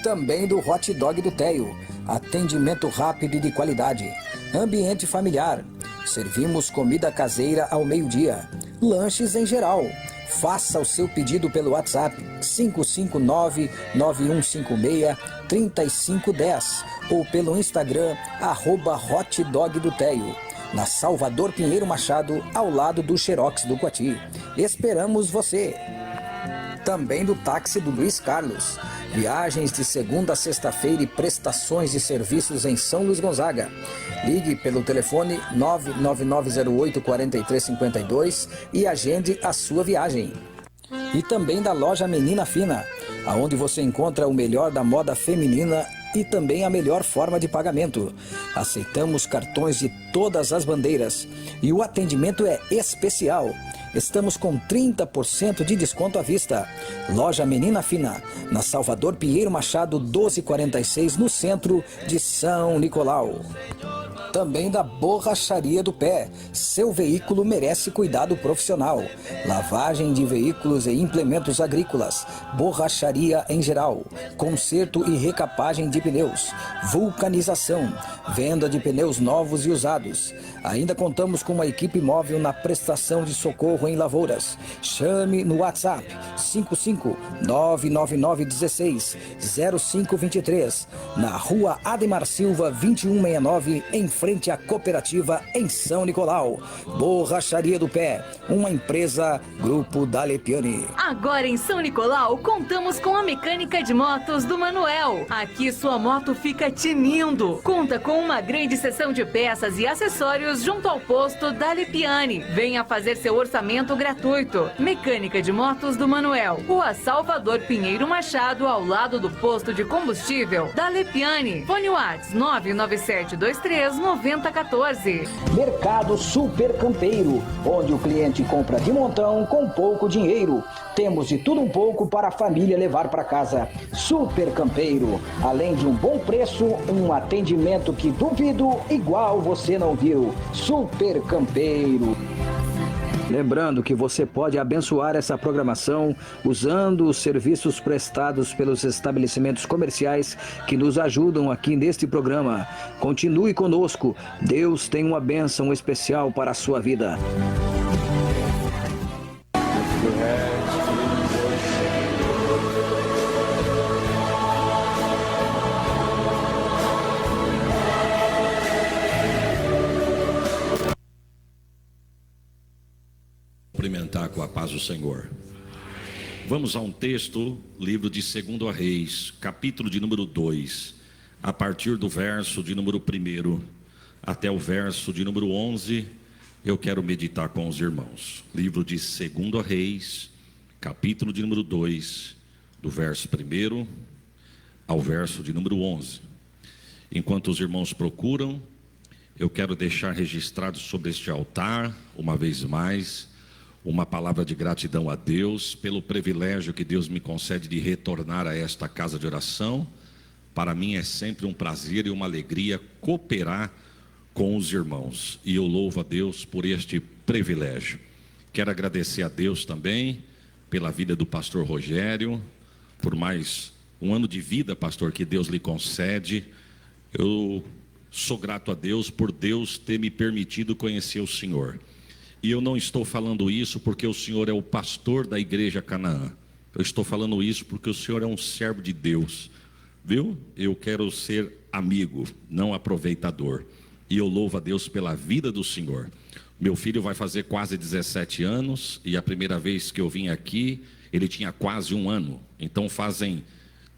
Também do Hot Dog do Teio. Atendimento rápido e de qualidade. Ambiente familiar. Servimos comida caseira ao meio-dia. Lanches em geral. Faça o seu pedido pelo WhatsApp 559-9156-3510 ou pelo Instagram @hotdogdoteio, na Salvador Pinheiro Machado, ao lado do Xerox do Coati. Esperamos você! Também do táxi do Luiz Carlos. Viagens de segunda a sexta-feira e prestações de serviços em São Luís Gonzaga. Ligue pelo telefone 99908-4352 e agende a sua viagem. E também da loja Menina Fina, aonde você encontra o melhor da moda feminina e também a melhor forma de pagamento. Aceitamos cartões de todas as bandeiras e o atendimento é especial. Estamos com 30% de desconto à vista. Loja Menina Fina, na Salvador Pinheiro Machado 1246, no centro de São Nicolau. Também da Borracharia do Pé. Seu veículo merece cuidado profissional. Lavagem de veículos e implementos agrícolas. Borracharia em geral. Conserto e recapagem de pneus. Vulcanização. Venda de pneus novos e usados. Ainda contamos com uma equipe móvel na prestação de socorro em lavouras. Chame no WhatsApp 55999160523, na Rua Ademar Silva 2169, em frente à cooperativa em São Nicolau. Borracharia do Pé, uma empresa Grupo Dalepiani. Agora em São Nicolau, contamos com a mecânica de motos do Manuel. Aqui sua moto fica tinindo. Conta com uma grande seção de peças e acessórios junto ao posto Dalepiani. Venha fazer seu orçamento gratuito. Mecânica de motos do Manuel. Rua Salvador Pinheiro Machado, ao lado do posto de combustível Dalepiani. Fone WhatsApp 997239014. Mercado Super Campeiro, onde o cliente compra de montão com pouco dinheiro. Temos de tudo um pouco para a família levar para casa. Super Campeiro, além de um bom preço, um atendimento que duvido igual você não viu. Super Campeiro. Lembrando que você pode abençoar essa programação usando os serviços prestados pelos estabelecimentos comerciais que nos ajudam aqui neste programa. Continue conosco. Deus tem uma bênção especial para a sua vida. Cumprimentar com a paz do Senhor. Vamos a um texto, livro de 2 Reis, capítulo de número 2, a partir do verso de número 1 até o verso de número 11, eu quero meditar com os irmãos. Livro de 2 Reis, capítulo de número 2, do verso 1 ao verso de número 11. Enquanto os irmãos procuram, eu quero deixar registrado sobre este altar, uma vez mais, uma palavra de gratidão a Deus pelo privilégio que Deus me concede de retornar a esta casa de oração. Para mim é sempre um prazer e uma alegria cooperar com os irmãos, e eu louvo a Deus por este privilégio. Quero agradecer a Deus também pela vida do pastor Rogério, por mais um ano de vida, pastor, que Deus lhe concede. Eu sou grato a Deus por Deus ter me permitido conhecer o Senhor. E eu não estou falando isso porque o Senhor é o pastor da igreja Canaã. Eu estou falando isso porque o Senhor é um servo de Deus, viu? Eu quero ser amigo, não aproveitador. E eu louvo a Deus pela vida do Senhor. Meu filho vai fazer quase 17 anos e a primeira vez que eu vim aqui, ele tinha quase 1 ano. Então fazem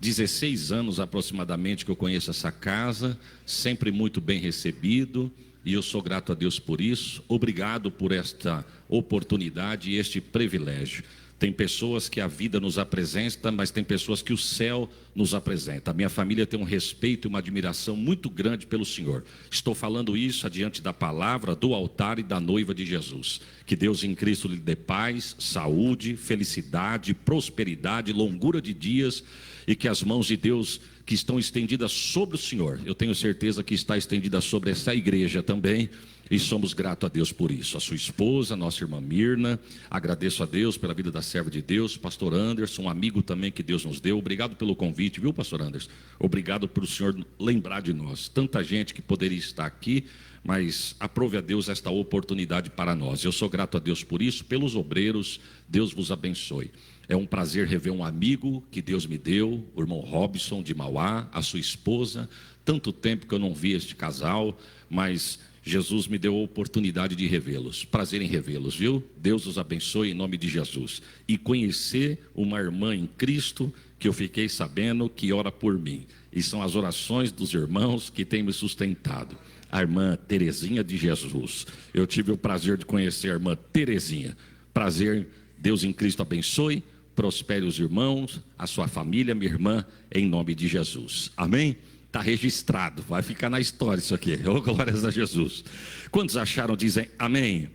16 anos aproximadamente que eu conheço essa casa, sempre muito bem recebido. E eu sou grato a Deus por isso. Obrigado por esta oportunidade e este privilégio. Tem pessoas que a vida nos apresenta, mas tem pessoas que o céu nos apresenta. A minha família tem um respeito e uma admiração muito grande pelo Senhor. Estou falando isso adiante da palavra, do altar e da noiva de Jesus. Que Deus em Cristo lhe dê paz, saúde, felicidade, prosperidade, longura de dias, e que as mãos de Deus que estão estendidas sobre o Senhor, eu tenho certeza que está estendida sobre essa igreja também. E somos gratos a Deus por isso. A sua esposa, nossa irmã Mirna, agradeço a Deus pela vida da serva de Deus, pastor Anderson, um amigo também que Deus nos deu. Obrigado pelo convite, viu, pastor Anderson? Obrigado por o senhor lembrar de nós. Tanta gente que poderia estar aqui, mas aprove a Deus esta oportunidade para nós. Eu sou grato a Deus por isso, pelos obreiros. Deus vos abençoe. É um prazer rever um amigo que Deus me deu, o irmão Robson de Mauá, a sua esposa. Tanto tempo que eu não vi este casal, mas Jesus me deu a oportunidade de revê-los. Prazer em revê-los, viu? Deus os abençoe em nome de Jesus. E conhecer uma irmã em Cristo que eu fiquei sabendo que ora por mim. E são as orações dos irmãos que têm me sustentado. A irmã Terezinha de Jesus. Eu tive o prazer de conhecer a irmã Terezinha. Prazer, Deus em Cristo abençoe, prospere os irmãos, a sua família, minha irmã, em nome de Jesus. Amém? Está registrado, vai ficar na história isso aqui. Oh, glórias a Jesus. Quantos acharam, dizem amém?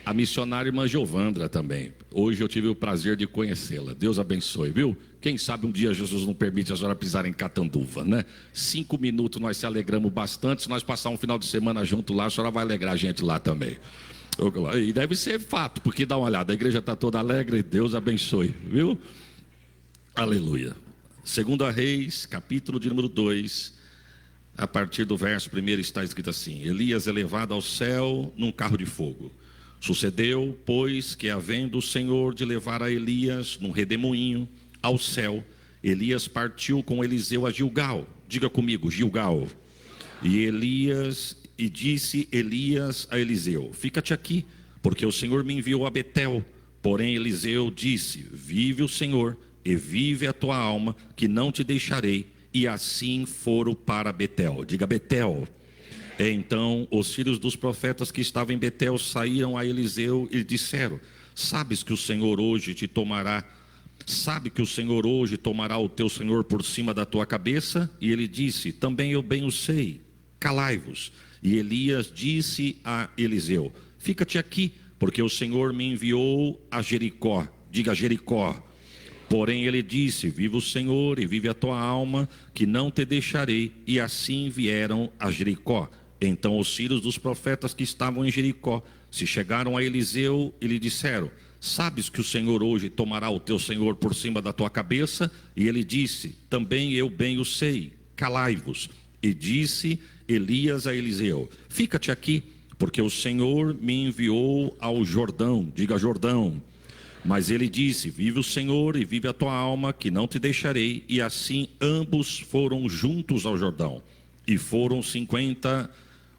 A missionária irmã Giovandra também. Hoje eu tive o prazer de conhecê-la. Deus abençoe, viu? Quem sabe um dia Jesus não permite a senhora pisar em Catanduva, né? 5 minutos nós se alegramos bastante. Se nós passar um final de semana junto lá, a senhora vai alegrar a gente lá também. E deve ser fato, porque dá uma olhada, a igreja está toda alegre. Deus abençoe, viu? Aleluia. 2 Reis, capítulo de número 2, a partir do verso 1 está escrito assim: Elias é levado ao céu num carro de fogo. Sucedeu, pois, que havendo o Senhor de levar a Elias num redemoinho ao céu, Elias partiu com Eliseu a Gilgal. Diga comigo, Gilgal. E disse Elias a Eliseu: fica-te aqui, porque o Senhor me enviou a Betel. Porém Eliseu disse: vive o Senhor, e vive a tua alma, que não te deixarei. E assim foram para Betel. Diga Betel. Então os filhos dos profetas que estavam em Betel saíram a Eliseu e disseram: sabes que o Senhor hoje te tomará? Sabe que o Senhor hoje tomará o teu senhor por cima da tua cabeça? E ele disse: também eu bem o sei, calai-vos. E Elias disse a Eliseu: fica-te aqui, porque o Senhor me enviou a Jericó. Diga Jericó. Porém ele disse: vive o Senhor e vive a tua alma, que não te deixarei. E assim vieram a Jericó. Então os filhos dos profetas que estavam em Jericó se chegaram a Eliseu e lhe disseram: sabes que o Senhor hoje tomará o teu senhor por cima da tua cabeça? E ele disse: também eu bem o sei, calai-vos. E disse Elias a Eliseu: fica-te aqui, porque o Senhor me enviou ao Jordão. Diga Jordão. Mas ele disse: vive o Senhor e vive a tua alma, que não te deixarei. E assim ambos foram juntos ao Jordão. E foram 50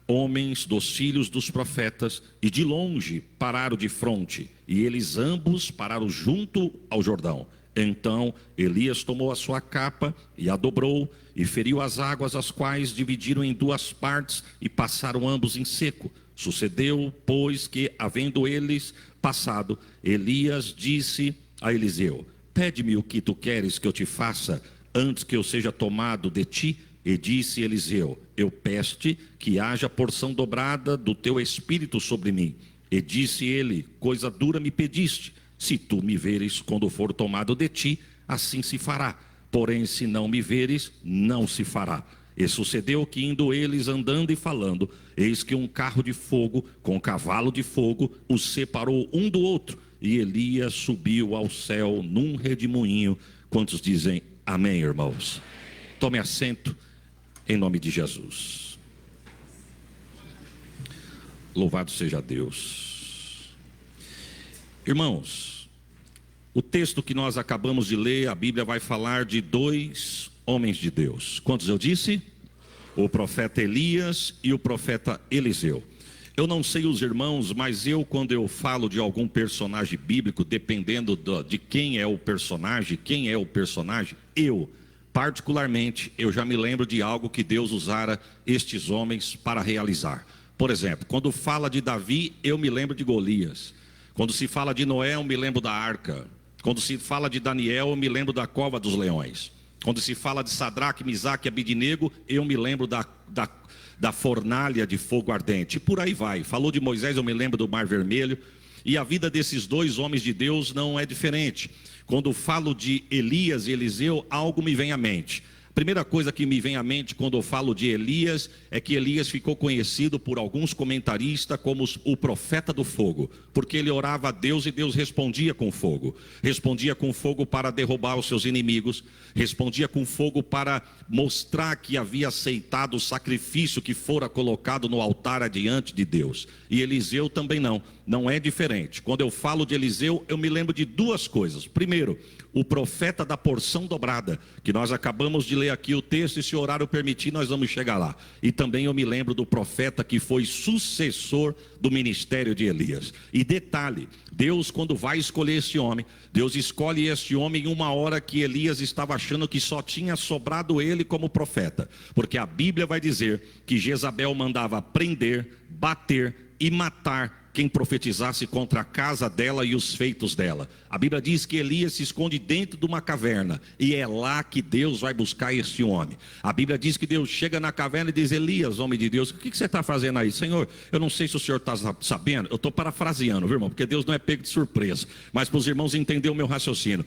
homens dos filhos dos profetas, e de longe pararam de fronte. E eles ambos pararam junto ao Jordão. Então Elias tomou a sua capa e a dobrou, e feriu as águas, as quais dividiram em 2 partes, e passaram ambos em seco. Sucedeu, pois, que, havendo eles passado, Elias disse a Eliseu: pede-me o que tu queres que eu te faça, antes que eu seja tomado de ti. E disse Eliseu: eu peço-te que haja porção dobrada do teu espírito sobre mim. E disse ele: coisa dura me pediste. Se tu me veres quando for tomado de ti, assim se fará. Porém, se não me veres, não se fará. E sucedeu que, indo eles andando e falando, eis que um carro de fogo com cavalo de fogo os separou um do outro. E Elias subiu ao céu num redemoinho. Quantos dizem amém, irmãos? Tome assento em nome de Jesus. Louvado seja Deus. Irmãos, o texto que nós acabamos de ler, a Bíblia vai falar de 2 homens de Deus. Quantos eu disse? O profeta Elias e o profeta Eliseu. Eu não sei os irmãos, mas quando eu falo de algum personagem bíblico, dependendo de quem é o personagem, particularmente, eu já me lembro de algo que Deus usara estes homens para realizar. Por exemplo, quando fala de Davi, eu me lembro de Golias. Quando se fala de Noé, eu me lembro da arca. Quando se fala de Daniel, eu me lembro da cova dos leões. Quando se fala de Sadraque, Misaque e Abidnego, eu me lembro da fornalha de fogo ardente. E por aí vai. Falou de Moisés, eu me lembro do Mar Vermelho. E a vida desses 2 homens de Deus não é diferente. Quando falo de Elias e Eliseu, algo me vem à mente. Primeira coisa que me vem à mente quando eu falo de Elias é que Elias ficou conhecido por alguns comentaristas como o profeta do fogo, porque ele orava a Deus e Deus respondia com fogo. Respondia com fogo para derrubar os seus inimigos, respondia com fogo para mostrar que havia aceitado o sacrifício que fora colocado no altar adiante de Deus. E Eliseu também não é diferente. Quando eu falo de Eliseu, eu me lembro de duas coisas. Primeiro, o profeta da porção dobrada, que nós acabamos de ler aqui o texto, e se o horário permitir nós vamos chegar lá. E também eu me lembro do profeta que foi sucessor do ministério de Elias. E detalhe, Deus, quando vai escolher esse homem, Deus escolhe esse homem em uma hora que Elias estava achando que só tinha sobrado ele como profeta, porque a Bíblia vai dizer que Jezabel mandava prender, bater e matar quem profetizasse contra a casa dela e os feitos dela. A Bíblia diz que Elias se esconde dentro de uma caverna, e é lá que Deus vai buscar esse homem. A Bíblia diz que Deus chega na caverna e diz: Elias, homem de Deus, o que você está fazendo aí? Senhor, eu não sei se o senhor está sabendo, eu estou parafraseando, viu, irmão, porque Deus não é pego de surpresa, mas para os irmãos entenderem o meu raciocínio.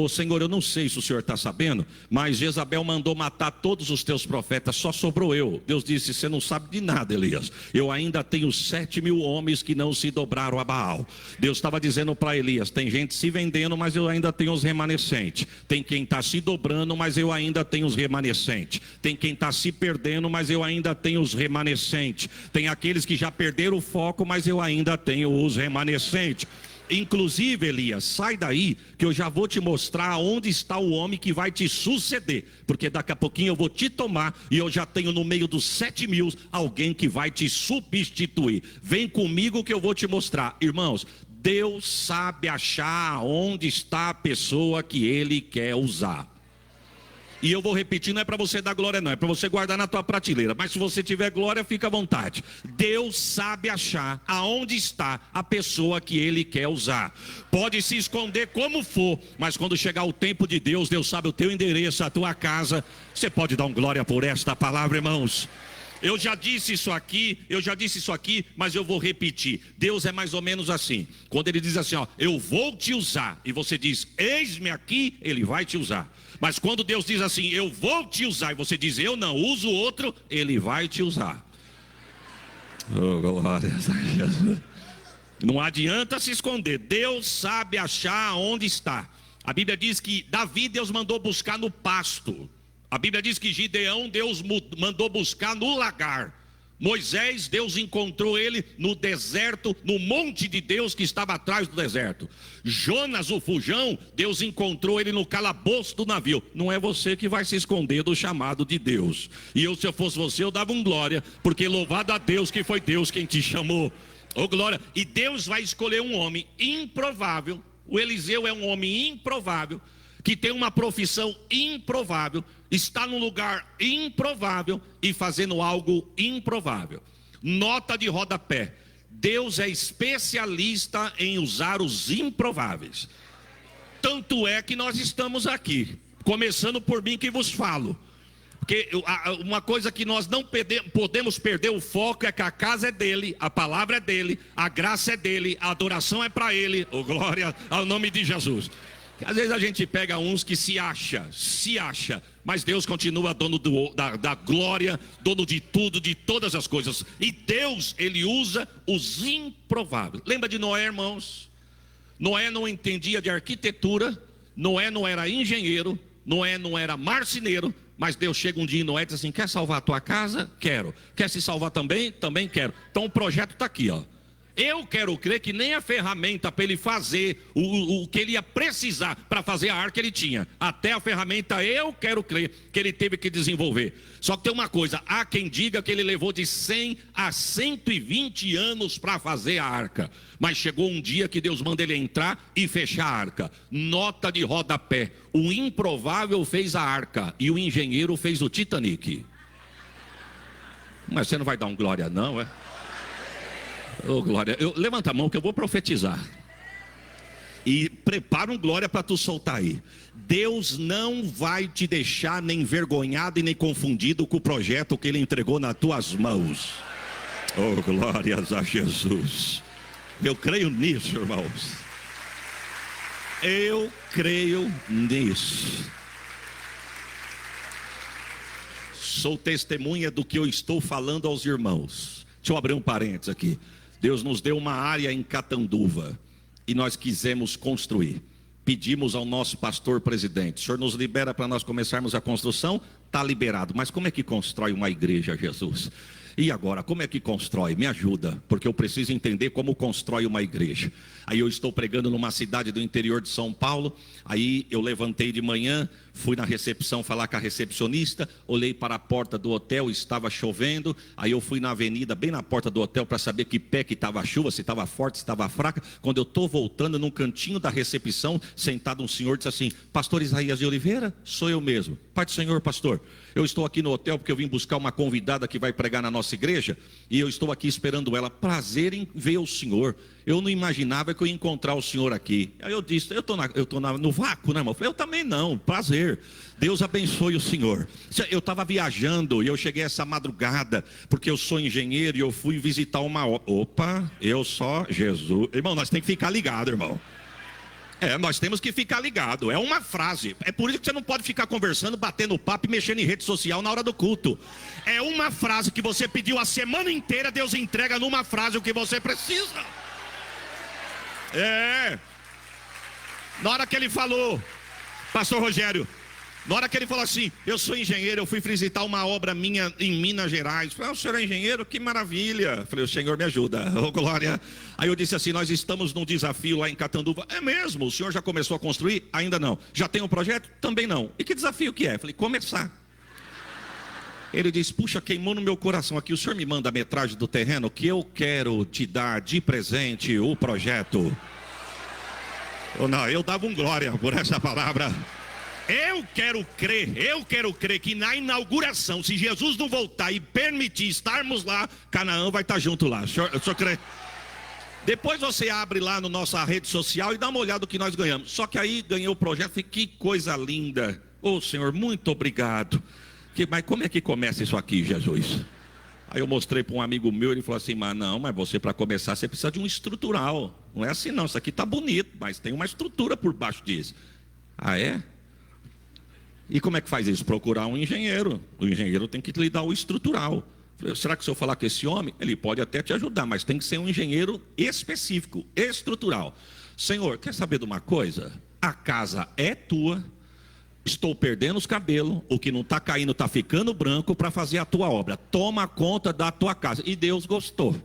Senhor, eu não sei se o senhor está sabendo, mas Jezabel mandou matar todos os teus profetas, só sobrou eu. Deus disse: você não sabe de nada, Elias, eu ainda tenho 7.000 homens que não se dobraram a Baal. Deus estava dizendo para Elias: tem gente se vendendo, mas eu ainda tenho os remanescentes. Tem quem está se dobrando, mas eu ainda tenho os remanescentes. Tem quem está se perdendo, mas eu ainda tenho os remanescentes. Tem aqueles que já perderam o foco, mas eu ainda tenho os remanescentes. Inclusive, Elias, sai daí que eu já vou te mostrar onde está o homem que vai te suceder, porque daqui a pouquinho eu vou te tomar e eu já tenho no meio dos 7.000 alguém que vai te substituir. Vem comigo que eu vou te mostrar. Irmãos, Deus sabe achar onde está a pessoa que Ele quer usar. E eu vou repetir, não é para você dar glória não, é para você guardar na tua prateleira. Mas se você tiver glória, fica à vontade. Deus sabe achar aonde está a pessoa que Ele quer usar. Pode se esconder como for, mas quando chegar o tempo de Deus, Deus sabe o teu endereço, a tua casa. Você pode dar um glória por esta palavra, irmãos? Eu já disse isso aqui, mas eu vou repetir. Deus é mais ou menos assim. Quando Ele diz assim, ó, eu vou te usar, e você diz, eis-me aqui, Ele vai te usar. Mas quando Deus diz assim, eu vou te usar, e você diz, eu não uso o outro, Ele vai te usar. Oh, glória a Jesus. Não adianta se esconder. Deus sabe achar onde está. A Bíblia diz que Davi, Deus mandou buscar no pasto. A Bíblia diz que Gideão, Deus mandou buscar no lagar. Moisés, Deus encontrou ele no deserto, no monte de Deus que estava atrás do deserto. Jonas, o fujão, Deus encontrou ele no calabouço do navio. Não é você que vai se esconder do chamado de Deus. E eu, se eu fosse você, eu dava um glória, porque louvado a Deus que foi Deus quem te chamou. Oh, glória. E Deus vai escolher um homem improvável. O Eliseu é um homem improvável, que tem uma profissão improvável, está num lugar improvável e fazendo algo improvável. Nota de rodapé: Deus é especialista em usar os improváveis. Tanto é que nós estamos aqui, começando por mim que vos falo. Porque uma coisa que nós não podemos perder o foco é que a casa é dele, a palavra é dele, a graça é dele, a adoração é para ele. Oh, glória ao nome de Jesus. Às vezes a gente pega uns que se acha, mas Deus continua dono da glória, dono de tudo, de todas as coisas. E Deus, Ele usa os improváveis. Lembra de Noé, irmãos? Noé não entendia de arquitetura, Noé não era engenheiro, Noé não era marceneiro, mas Deus chega um dia em Noé e diz assim, quer salvar a tua casa? Quero. Quer se salvar também? Também quero. Então o projeto está aqui, ó. Eu quero crer que nem a ferramenta para ele fazer o que ele ia precisar para fazer a arca ele tinha. Até a ferramenta eu quero crer que ele teve que desenvolver. Só que tem uma coisa, há quem diga que ele levou de 100 a 120 anos para fazer a arca. Mas chegou um dia que Deus manda ele entrar e fechar a arca. Nota de rodapé: o improvável fez a arca e o engenheiro fez o Titanic. Mas você não vai dar um glória não, é? Oh, glória. Levanta a mão que eu vou profetizar. E prepara um glória para tu soltar aí. Deus não vai te deixar nem envergonhado e nem confundido com o projeto que Ele entregou nas tuas mãos. Oh, glórias a Jesus. Eu creio nisso, irmãos. Eu creio nisso. sou testemunha do que eu estou falando aos irmãos. Deixa eu abrir um parênteses aqui. Deus nos deu uma área em Catanduva e nós quisemos construir. Pedimos ao nosso pastor presidente: o senhor nos libera para nós começarmos a construção? Está liberado. Mas como é que constrói uma igreja, Jesus? E agora, como é que constrói? Me ajuda, porque eu preciso entender como constrói uma igreja. Aí eu estou pregando numa cidade do interior de São Paulo. Aí eu levantei de manhã, fui na recepção falar com a recepcionista, olhei para a porta do hotel, estava chovendo. Aí eu fui na avenida, bem na porta do hotel, para saber que pé que estava a chuva, se estava forte, se estava fraca. Quando eu estou voltando, num cantinho da recepção, sentado um senhor, disse assim: pastor Isaías de Oliveira? Sou eu mesmo. Pai do Senhor, pastor, eu estou aqui no hotel porque eu vim buscar uma convidada que vai pregar na nossa igreja, e eu estou aqui esperando ela. Prazer em ver o senhor. Eu não imaginava que eu ia encontrar o senhor aqui. Aí eu disse: eu estou no vácuo, né, irmão? Eu falei: eu também não, prazer. Deus abençoe o senhor. Eu estava viajando e eu cheguei essa madrugada, porque eu sou engenheiro e eu fui visitar uma obra. Opa, eu só Jesus. Irmão, nós temos que ficar ligado, irmão. Nós temos que ficar ligado. É uma frase. É por isso que você não pode ficar conversando, batendo papo e mexendo em rede social na hora do culto. É uma frase que você pediu a semana inteira, Deus entrega numa frase o que você precisa. Na hora que ele falou, pastor Rogério, na hora que ele falou assim: eu sou engenheiro, eu fui visitar uma obra minha em Minas Gerais. Eu falei: o senhor é engenheiro? Que maravilha. Eu falei: o Senhor me ajuda, oh glória. Aí eu disse assim: nós estamos num desafio lá em Catanduva. É mesmo? O senhor já começou a construir? Ainda não. Já tem um projeto? Também não. E que desafio que é? Eu falei: começar. Ele disse: puxa, queimou no meu coração aqui. O senhor me manda a metragem do terreno que eu quero te dar de presente o projeto. Eu dava um glória por essa palavra. Eu quero crer que na inauguração, se Jesus não voltar e permitir estarmos lá, Canaã vai estar junto lá. O senhor crê? Depois você abre lá na nossa rede social e dá uma olhada no que nós ganhamos. Só que aí ganhei o projeto e que coisa linda. Ô Senhor, muito obrigado. Mas como é que começa isso aqui, Jesus? Aí eu mostrei para um amigo meu, ele falou assim: mas você para começar você precisa de um estrutural. Não é assim não, isso aqui está bonito, mas tem uma estrutura por baixo disso. Ah, é? E como é que faz isso? Procurar um engenheiro. O engenheiro tem que lhe dar o estrutural. Será que se eu falar com esse homem, ele pode até te ajudar, mas tem que ser um engenheiro específico, estrutural. Senhor, quer saber de uma coisa? A casa é tua, estou perdendo os cabelos, o que não está caindo está ficando branco para fazer a tua obra. Toma conta da tua casa. E Deus gostou.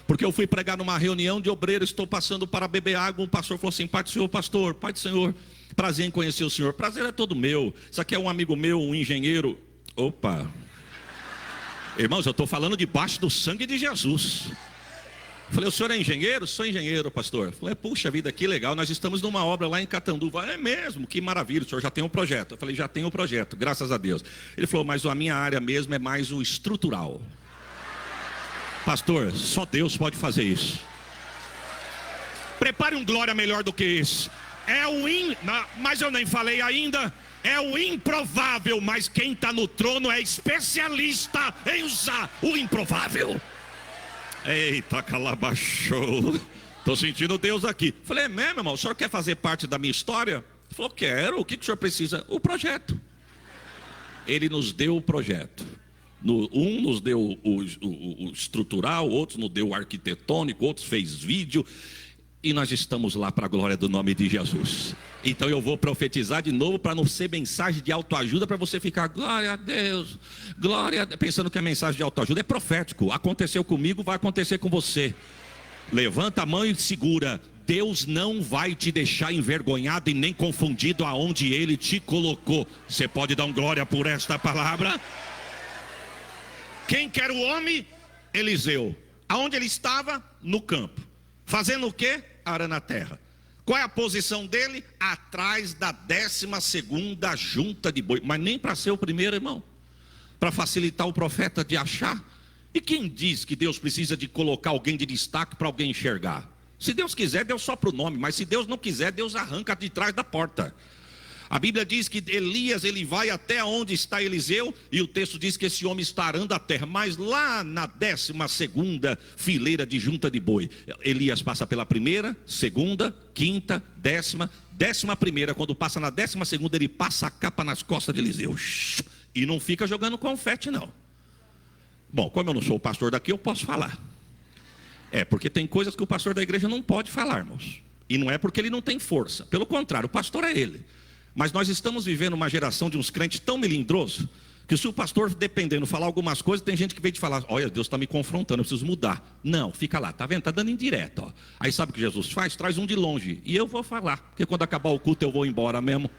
Porque eu fui pregar numa reunião de obreiros, estou passando para beber água, um pastor falou assim: pai do Senhor, pastor, pai do Senhor, prazer em conhecer o senhor. Prazer é todo meu. Isso aqui é um amigo meu, um engenheiro. Opa! Irmãos, eu estou falando debaixo do sangue de Jesus. Falei: o senhor é engenheiro? Sou engenheiro, pastor. Falei: puxa vida, que legal, nós estamos numa obra lá em Catanduva. É mesmo? Que maravilha, o senhor já tem um projeto. Eu falei: já tenho um projeto, graças a Deus. Ele falou: mas a minha área mesmo é mais o estrutural. Pastor, só Deus pode fazer isso. Prepare um glória melhor do que esse. Mas eu nem falei ainda. É o improvável, mas quem está no trono é especialista em usar o improvável. Eita, calabachou. Estou sentindo Deus aqui. Falei: é mesmo, irmão? O senhor quer fazer parte da minha história? Ele falou: quero. O que o senhor precisa? O projeto. Ele nos deu o projeto. Um nos deu o estrutural, outros nos deu o arquitetônico, outros fez vídeo. E nós estamos lá para a glória do nome de Jesus. Então eu vou profetizar de novo para não ser mensagem de autoajuda, para você ficar: glória a Deus, glória a Deus, pensando que é mensagem de autoajuda. É profético. Aconteceu comigo, vai acontecer com você. Levanta a mão e segura. Deus não vai te deixar envergonhado e nem confundido aonde Ele te colocou. Você pode dar um glória por esta palavra? Quem quer o homem? Eliseu. Aonde ele estava? No campo. Fazendo o quê? Arando a terra. Qual é a posição dele? Atrás da 12ª junta de boi. Mas nem para ser o primeiro, irmão. Para facilitar o profeta de achar. E quem diz que Deus precisa de colocar alguém de destaque para alguém enxergar? Se Deus quiser, Deus sopra o nome. Mas se Deus não quiser, Deus arranca de trás da porta. A Bíblia diz que Elias, ele vai até onde está Eliseu, e o texto diz que esse homem está arando a terra, mas lá na 12ª fileira de junta de boi, Elias passa pela primeira, segunda, quinta, 10ª, 11ª, quando passa na 12ª, ele passa a capa nas costas de Eliseu. E não fica jogando confete, não. Bom, como eu não sou o pastor daqui, eu posso falar. Porque tem coisas que o pastor da igreja não pode falar, irmãos. E não é porque ele não tem força. Pelo contrário, o pastor é ele. Mas nós estamos vivendo uma geração de uns crentes tão melindrosos, que se o pastor, dependendo, falar algumas coisas, tem gente que vem te falar, olha, Deus está me confrontando, eu preciso mudar. Não, fica lá, tá vendo? Está dando indireta, ó. Aí sabe o que Jesus faz? Traz um de longe. E eu vou falar, porque quando acabar o culto eu vou embora mesmo.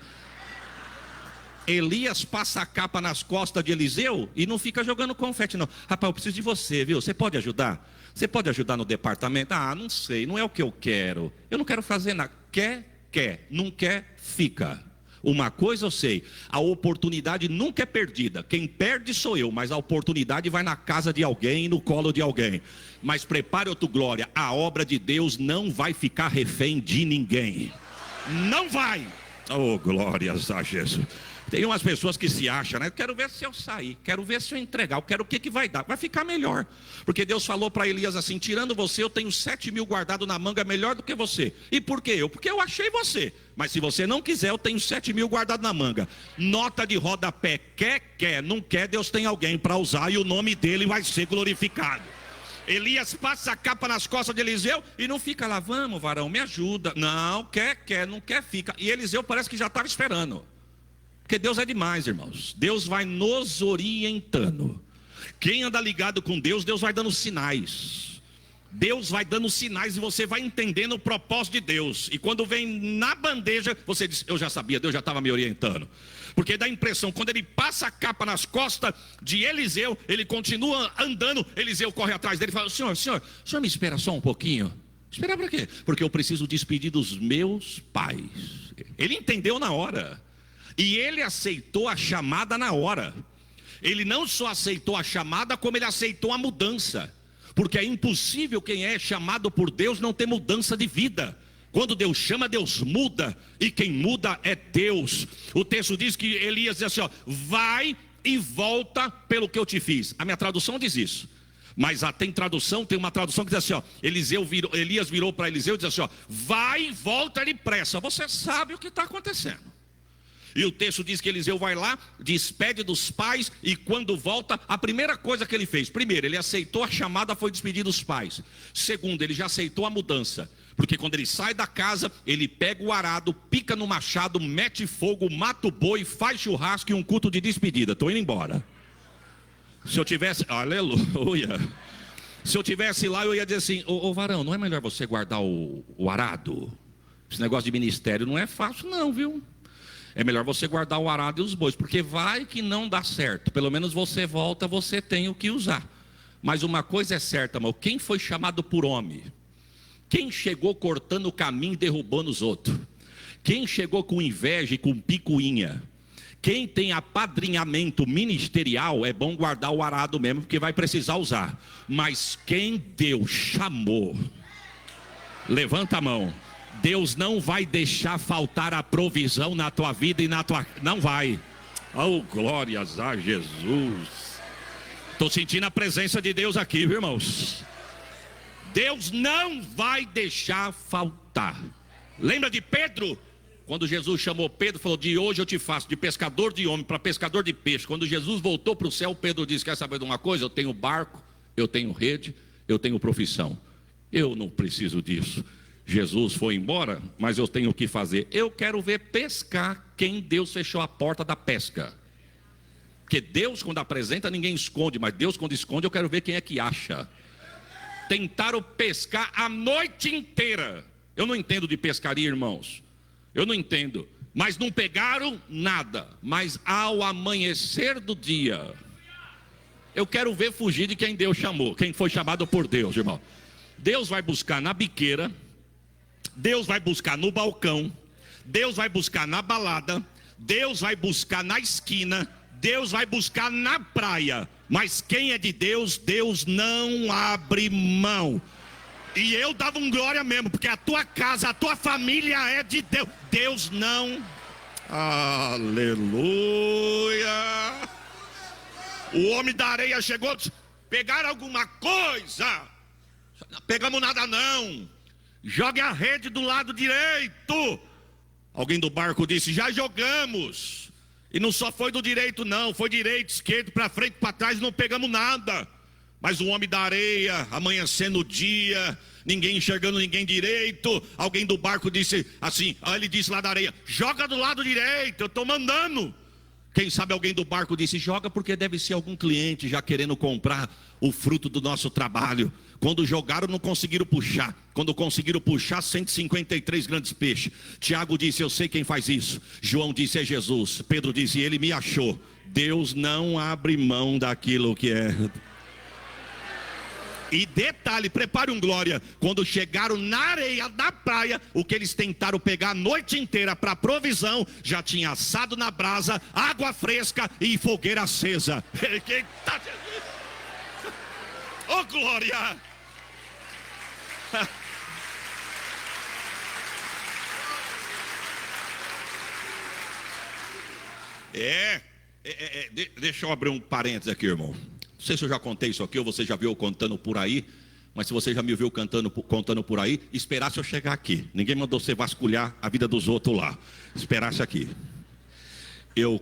Elias passa a capa nas costas de Eliseu e não fica jogando confete, não. Rapaz, eu preciso de você, viu? Você pode ajudar? Você pode ajudar no departamento? Ah, não sei, não é o que eu quero. Eu não quero fazer nada. Quer. Não quer, fica. Uma coisa eu sei, a oportunidade nunca é perdida. Quem perde sou eu, mas a oportunidade vai na casa de alguém, no colo de alguém. Mas prepare a tua glória, a obra de Deus não vai ficar refém de ninguém. Não vai. Oh, glórias a Jesus. Tem umas pessoas que se acham, né? Quero ver se eu sair, quero ver se eu entregar, eu quero o que vai dar. Vai ficar melhor. Porque Deus falou para Elias assim, tirando você, eu tenho 7.000 guardado na manga melhor do que você. E por quê? Porque eu achei você. Mas se você não quiser, eu tenho 7.000 guardado na manga. Nota de rodapé, quer, não quer, Deus tem alguém para usar e o nome dele vai ser glorificado. Elias passa a capa nas costas de Eliseu e não fica lá, vamos varão, me ajuda. Não, quer, não quer, fica. E Eliseu parece que já estava esperando. Porque Deus é demais, irmãos. Deus vai nos orientando. Quem anda ligado com Deus, Deus vai dando sinais. Deus vai dando sinais e você vai entendendo o propósito de Deus. E quando vem na bandeja, você diz, eu já sabia, Deus já estava me orientando. Porque dá a impressão, quando ele passa a capa nas costas de Eliseu, ele continua andando, Eliseu corre atrás dele e fala, senhor me espera só um pouquinho. Esperar para quê? Porque eu preciso despedir dos meus pais. Ele entendeu na hora. E ele aceitou a chamada na hora. Ele não só aceitou a chamada, como ele aceitou a mudança. Porque é impossível quem é chamado por Deus não ter mudança de vida. Quando Deus chama, Deus muda. E quem muda é Deus. O texto diz que Elias diz assim, ó, vai e volta pelo que eu te fiz. A minha tradução diz isso. Mas tem uma tradução que diz assim, ó, Elias virou para Eliseu e diz assim, ó, vai e volta depressa. Você sabe o que está acontecendo. E o texto diz que Eliseu vai lá, despede dos pais e quando volta, a primeira coisa que ele fez, primeiro, ele aceitou a chamada, foi despedir dos pais. Segundo, ele já aceitou a mudança. Porque quando ele sai da casa, ele pega o arado, pica no machado, mete fogo, mata o boi, faz churrasco e um culto de despedida. Estou indo embora. Se eu tivesse, aleluia. Se eu tivesse lá, eu ia dizer assim, ô varão, não é melhor você guardar o arado? Esse negócio de ministério não é fácil não, viu? É melhor você guardar o arado e os bois, porque vai que não dá certo. Pelo menos você volta, você tem o que usar. Mas uma coisa é certa, irmão, quem foi chamado por homem? Quem chegou cortando o caminho e derrubando os outros? Quem chegou com inveja e com picuinha? Quem tem apadrinhamento ministerial, é bom guardar o arado mesmo, porque vai precisar usar. Mas quem Deus chamou, levanta a mão. Deus não vai deixar faltar a provisão na tua vida e na tua... Não vai. Oh, glórias a Jesus. Estou sentindo a presença de Deus aqui, viu, irmãos? Deus não vai deixar faltar. Lembra de Pedro? Quando Jesus chamou Pedro, falou, de hoje eu te faço de pescador de homem para pescador de peixe. Quando Jesus voltou para o céu, Pedro disse, quer saber de uma coisa? Eu tenho barco, eu tenho rede, eu tenho profissão. Eu não preciso disso. Jesus foi embora, mas eu tenho o que fazer. Eu quero ver pescar quem Deus fechou a porta da pesca. Porque Deus quando apresenta ninguém esconde, mas Deus quando esconde eu quero ver quem é que acha. Tentaram pescar a noite inteira. Eu não entendo de pescaria, irmãos. Eu não entendo. Mas não pegaram nada. Mas ao amanhecer do dia, eu quero ver fugir de quem Deus chamou. Quem foi chamado por Deus, irmão. Deus vai buscar na biqueira. Deus vai buscar no balcão, Deus vai buscar na balada, Deus vai buscar na esquina, Deus vai buscar na praia. Mas quem é de Deus, Deus não abre mão. E eu dava um glória mesmo, porque a tua casa, a tua família é de Deus. Deus não... Aleluia. O homem da areia chegou, pegaram alguma coisa? Não pegamos nada não. Jogue a rede do lado direito. Alguém do barco disse, já jogamos. E não só foi do direito não, foi direito, esquerdo, para frente, para trás, não pegamos nada. Mas o homem da areia, amanhecendo o dia, ninguém enxergando ninguém direito. Alguém do barco disse assim, ele disse lá da areia, joga do lado direito, eu estou mandando. Quem sabe alguém do barco disse, joga porque deve ser algum cliente já querendo comprar o fruto do nosso trabalho. Quando jogaram não conseguiram puxar. Quando conseguiram puxar, 153 grandes peixes. Tiago disse, eu sei quem faz isso. João disse, é Jesus. Pedro disse, ele me achou. Deus não abre mão daquilo que é. E detalhe, prepare um glória. Quando chegaram na areia da praia, o que eles tentaram pegar a noite inteira para provisão, já tinha assado na brasa, água fresca e fogueira acesa. Eita, oh glória! Deixa eu abrir um parênteses aqui, irmão. Não sei se eu já contei isso aqui ou você já viu eu contando por aí, mas se você já me viu contando por aí, esperasse eu chegar aqui. Ninguém mandou você vasculhar a vida dos outros lá. Esperasse aqui.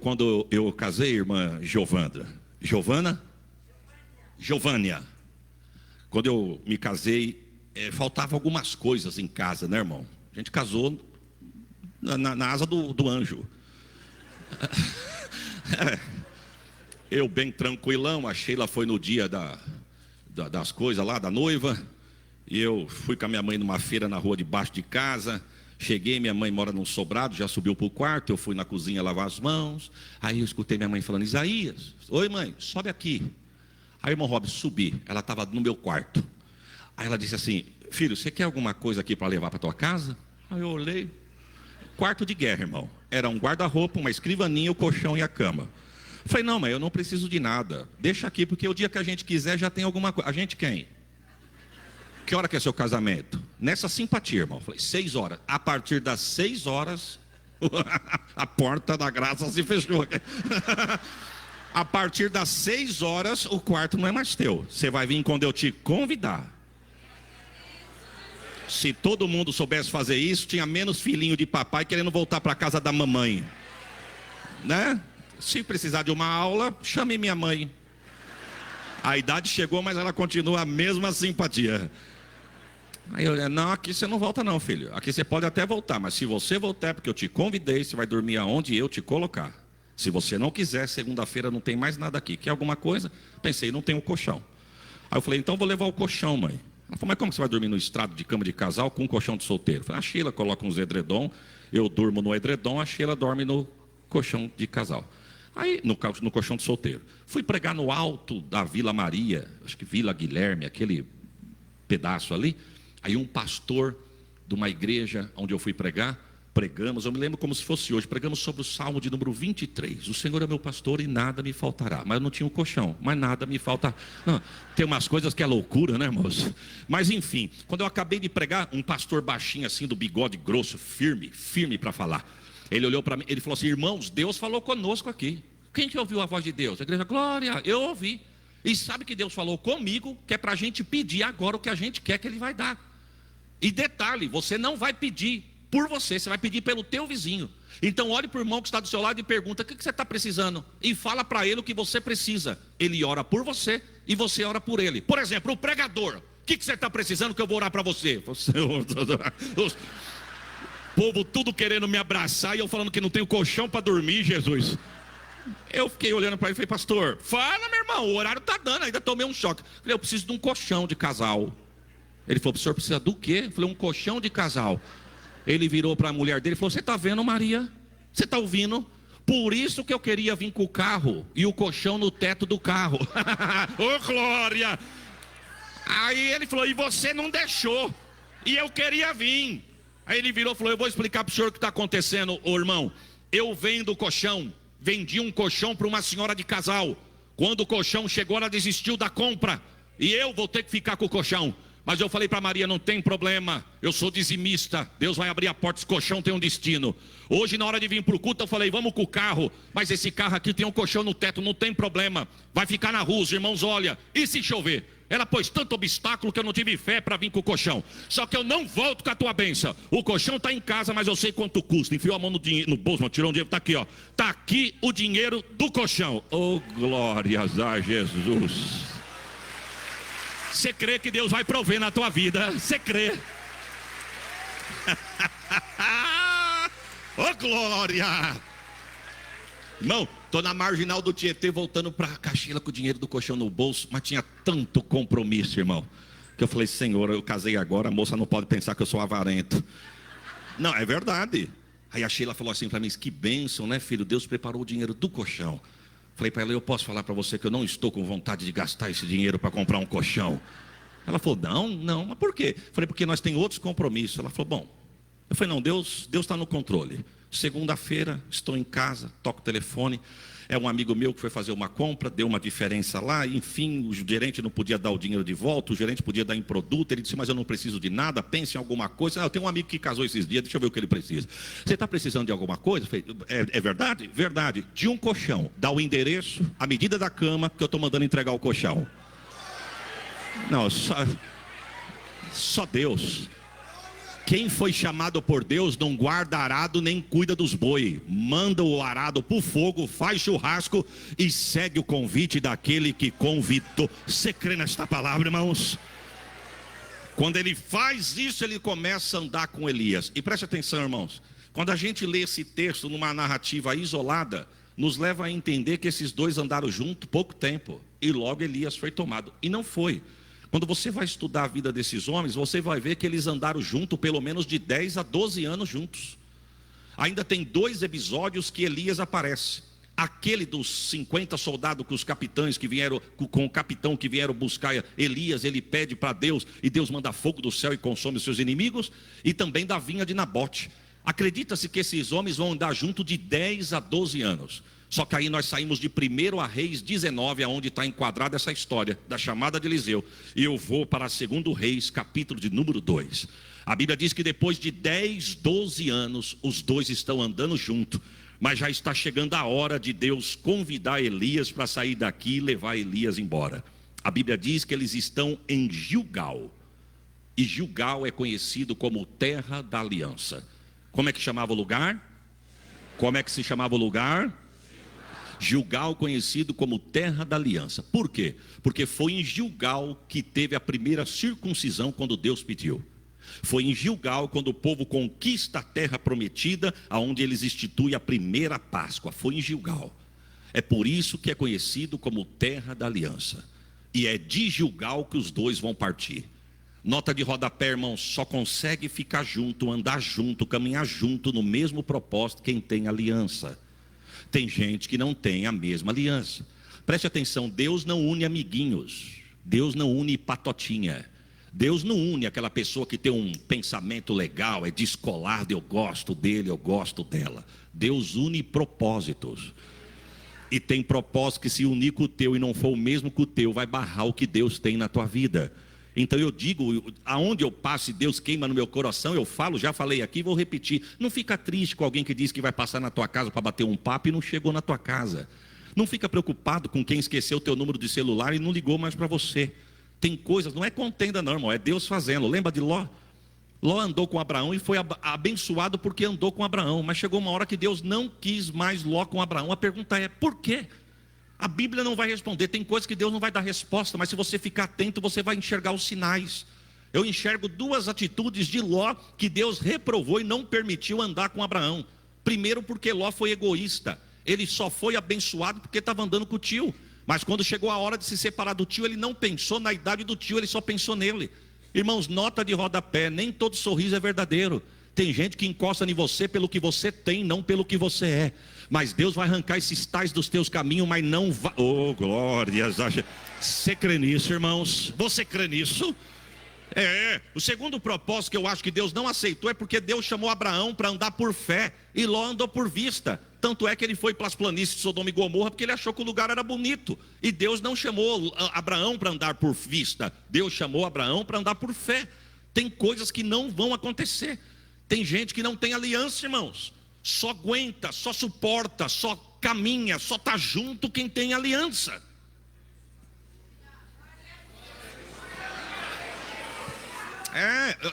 Quando eu casei, irmã Giovânia. Quando eu me casei, faltavam algumas coisas em casa, né, irmão? A gente casou na asa do anjo. Eu bem tranquilão, a Sheila foi no dia das coisas lá, da noiva. E eu fui com a minha mãe numa feira na rua debaixo de casa. Cheguei, minha mãe mora num sobrado, já subiu para o quarto. Eu fui na cozinha lavar as mãos. Aí eu escutei minha mãe falando, Isaías, oi mãe, sobe aqui. Aí o irmão Rob, subi, ela estava no meu quarto. Aí ela disse assim, filho, você quer alguma coisa aqui para levar para tua casa? Aí eu olhei, quarto de guerra, irmão. Era um guarda-roupa, uma escrivaninha, o colchão e a cama. Falei, não, mãe, eu não preciso de nada. Deixa aqui, porque o dia que a gente quiser já tem alguma coisa. A gente quem? Que hora que é seu casamento? Nessa simpatia, irmão. Falei, 6 horas. A partir das 6 horas, a porta da graça se fechou. A partir das 6 horas, o quarto não é mais teu. Você vai vir quando eu te convidar. Se todo mundo soubesse fazer isso, tinha menos filhinho de papai querendo voltar para a casa da mamãe. Né? Se precisar de uma aula, chame minha mãe. A idade chegou, mas ela continua a mesma simpatia. Aí eu, não, aqui você não volta não, filho. Aqui você pode até voltar, mas se você voltar, porque eu te convidei, você vai dormir aonde eu te colocar. Se você não quiser, segunda-feira não tem mais nada aqui. Quer alguma coisa? Pensei, não tem um colchão. Aí eu falei, então vou levar o colchão, mãe. Ela falou, mas como você vai dormir no estrado de cama de casal com um colchão de solteiro? Eu falei, a Sheila coloca uns edredom, eu durmo no edredom, a Sheila dorme no colchão de casal. Aí, no colchão de solteiro. Fui pregar no alto da Vila Maria, acho que Vila Guilherme, aquele pedaço ali. Aí um pastor de uma igreja onde eu fui pregar, pregamos, eu me lembro como se fosse hoje, pregamos sobre o Salmo de número 23. O Senhor é meu pastor e nada me faltará. Mas eu não tinha um colchão, mas nada me falta. Não, tem umas coisas que é loucura, né, moço? Mas enfim, quando eu acabei de pregar, um pastor baixinho assim, do bigode grosso, firme para falar. Ele olhou para mim, ele falou assim, irmãos, Deus falou conosco aqui. Quem que ouviu a voz de Deus? A igreja, glória, eu ouvi. E sabe que Deus falou comigo, que é para a gente pedir agora o que a gente quer que Ele vai dar. E detalhe, você não vai pedir por você vai pedir pelo teu vizinho. Então olhe para o irmão que está do seu lado e pergunta, o que você está precisando? E fala para ele o que você precisa. Ele ora por você e você ora por ele. Por exemplo, o pregador, o que você está precisando que eu vou orar para você? Povo tudo querendo me abraçar e eu falando que não tenho colchão para dormir, Jesus. Eu fiquei olhando para ele e falei, pastor, fala meu irmão, o horário está dando, ainda tomei um choque. Eu falei, eu preciso de um colchão de casal. Ele falou, o senhor precisa do quê? Eu falei, um colchão de casal. Ele virou para a mulher dele e falou, você está vendo, Maria? Você está ouvindo? Por isso que eu queria vir com o carro e o colchão no teto do carro. Ô glória! Aí ele falou, e você não deixou. E eu queria vir. Aí ele virou e falou, eu vou explicar para o senhor o que está acontecendo, ô irmão. Eu vendo o colchão, vendi um colchão para uma senhora de casal. Quando o colchão chegou, ela desistiu da compra. E eu vou ter que ficar com o colchão. Mas eu falei para Maria, não tem problema, eu sou dizimista, Deus vai abrir a porta, esse colchão tem um destino. Hoje na hora de vir para o culto eu falei, vamos com o carro, mas esse carro aqui tem um colchão no teto, não tem problema, vai ficar na rua, os irmãos olham, e se chover? Ela pôs tanto obstáculo que eu não tive fé para vir com o colchão. Só que eu não volto com a tua bênção. O colchão está em casa, mas eu sei quanto custa. Enfiou a mão no bolso, tirou um dinheiro, está aqui, ó. Está aqui o dinheiro do colchão. Oh, glórias a Jesus. Você crê que Deus vai prover na tua vida? Você crê? Oh, glória! Irmão, tô na marginal do Tietê voltando para Caxila com o dinheiro do colchão no bolso, mas tinha tanto compromisso, irmão, que eu falei, Senhor, eu casei agora, a moça não pode pensar que eu sou avarento. Não, é verdade. Aí a Sheila falou assim para mim, que bênção, né, filho? Deus preparou o dinheiro do colchão. Falei para ela, eu posso falar para você que eu não estou com vontade de gastar esse dinheiro para comprar um colchão? Ela falou, não, mas por quê? Falei, porque nós temos outros compromissos. Ela falou, bom. Eu falei, não, Deus está no controle. Segunda-feira, estou em casa, toco o telefone. É um amigo meu que foi fazer uma compra, deu uma diferença lá. Enfim, o gerente não podia dar o dinheiro de volta, o gerente podia dar em produto. Ele disse, mas eu não preciso de nada, pense em alguma coisa. Eu tenho um amigo que casou esses dias, deixa eu ver o que ele precisa. Você está precisando de alguma coisa? Eu falei, é verdade? Verdade. De um colchão, dá o endereço, a medida da cama, que eu estou mandando entregar o colchão. Não, só Deus. Quem foi chamado por Deus não guarda arado nem cuida dos boi. Manda o arado para o fogo, faz churrasco e segue o convite daquele que convidou. Você crê nesta palavra, irmãos? Quando ele faz isso, ele começa a andar com Elias. E preste atenção, irmãos. Quando a gente lê esse texto numa narrativa isolada, nos leva a entender que esses dois andaram juntos pouco tempo. E logo Elias foi tomado. E não foi. Quando você vai estudar a vida desses homens, você vai ver que eles andaram juntos pelo menos de 10 a 12 anos juntos. Ainda tem 2 episódios que Elias aparece. Aquele dos 50 soldados com os capitães que vieram, com o capitão que vieram buscar Elias, ele pede para Deus, e Deus manda fogo do céu e consome os seus inimigos. E também da vinha de Nabote. Acredita-se que esses homens vão andar junto de 10 a 12 anos. Só que aí nós saímos de 1 a Reis 19, onde está enquadrada essa história da chamada de Eliseu. E eu vou para 2 Reis, capítulo de número 2. A Bíblia diz que depois de 10, 12 anos, os dois estão andando junto. Mas já está chegando a hora de Deus convidar Elias para sair daqui e levar Elias embora. A Bíblia diz que eles estão em Gilgal. E Gilgal é conhecido como Terra da Aliança. Como é que chamava o lugar? Como é que se chamava o lugar? Gilgal, conhecido como Terra da Aliança. Por quê? Porque foi em Gilgal que teve a primeira circuncisão quando Deus pediu. Foi em Gilgal quando o povo conquista a terra prometida, aonde eles instituem a primeira Páscoa. Foi em Gilgal. É por isso que é conhecido como Terra da Aliança. E é de Gilgal que os dois vão partir. Nota de rodapé, irmãos, só consegue ficar junto, andar junto, caminhar junto no mesmo propósito quem tem aliança. Tem gente que não tem a mesma aliança. Preste atenção, Deus não une amiguinhos. Deus não une patotinha. Deus não une aquela pessoa que tem um pensamento legal, é descolado, eu gosto dele, eu gosto dela. Deus une propósitos. E tem propósito que se unir com o teu e não for o mesmo que o teu, vai barrar o que Deus tem na tua vida. Então eu digo, aonde eu passo e Deus queima no meu coração, eu falo, já falei aqui, vou repetir. Não fica triste com alguém que diz que vai passar na tua casa para bater um papo e não chegou na tua casa. Não fica preocupado com quem esqueceu o teu número de celular e não ligou mais para você. Tem coisas, não é contenda não, irmão, é Deus fazendo. Lembra de Ló? Ló andou com Abraão e foi abençoado porque andou com Abraão. Mas chegou uma hora que Deus não quis mais Ló com Abraão. A pergunta é, por quê? A Bíblia não vai responder, tem coisas que Deus não vai dar resposta, mas se você ficar atento, você vai enxergar os sinais. Eu enxergo 2 atitudes de Ló que Deus reprovou e não permitiu andar com Abraão. Primeiro, porque Ló foi egoísta. Ele só foi abençoado porque estava andando com o tio. Mas quando chegou a hora de se separar do tio, ele não pensou na idade do tio, ele só pensou nele. Irmãos, nota de rodapé, nem todo sorriso é verdadeiro. Tem gente que encosta em você pelo que você tem, não pelo que você é. Mas Deus vai arrancar esses tais dos teus caminhos, mas não vai... Oh, glórias! Você crê nisso, irmãos? Você crê nisso? O segundo propósito que eu acho que Deus não aceitou é porque Deus chamou Abraão para andar por fé e Ló andou por vista. Tanto é que ele foi para as planícies de Sodoma e Gomorra porque ele achou que o lugar era bonito. E Deus não chamou Abraão para andar por vista. Deus chamou Abraão para andar por fé. Tem coisas que não vão acontecer. Tem gente que não tem aliança, irmãos. Só aguenta, só suporta, só caminha, só está junto quem tem aliança.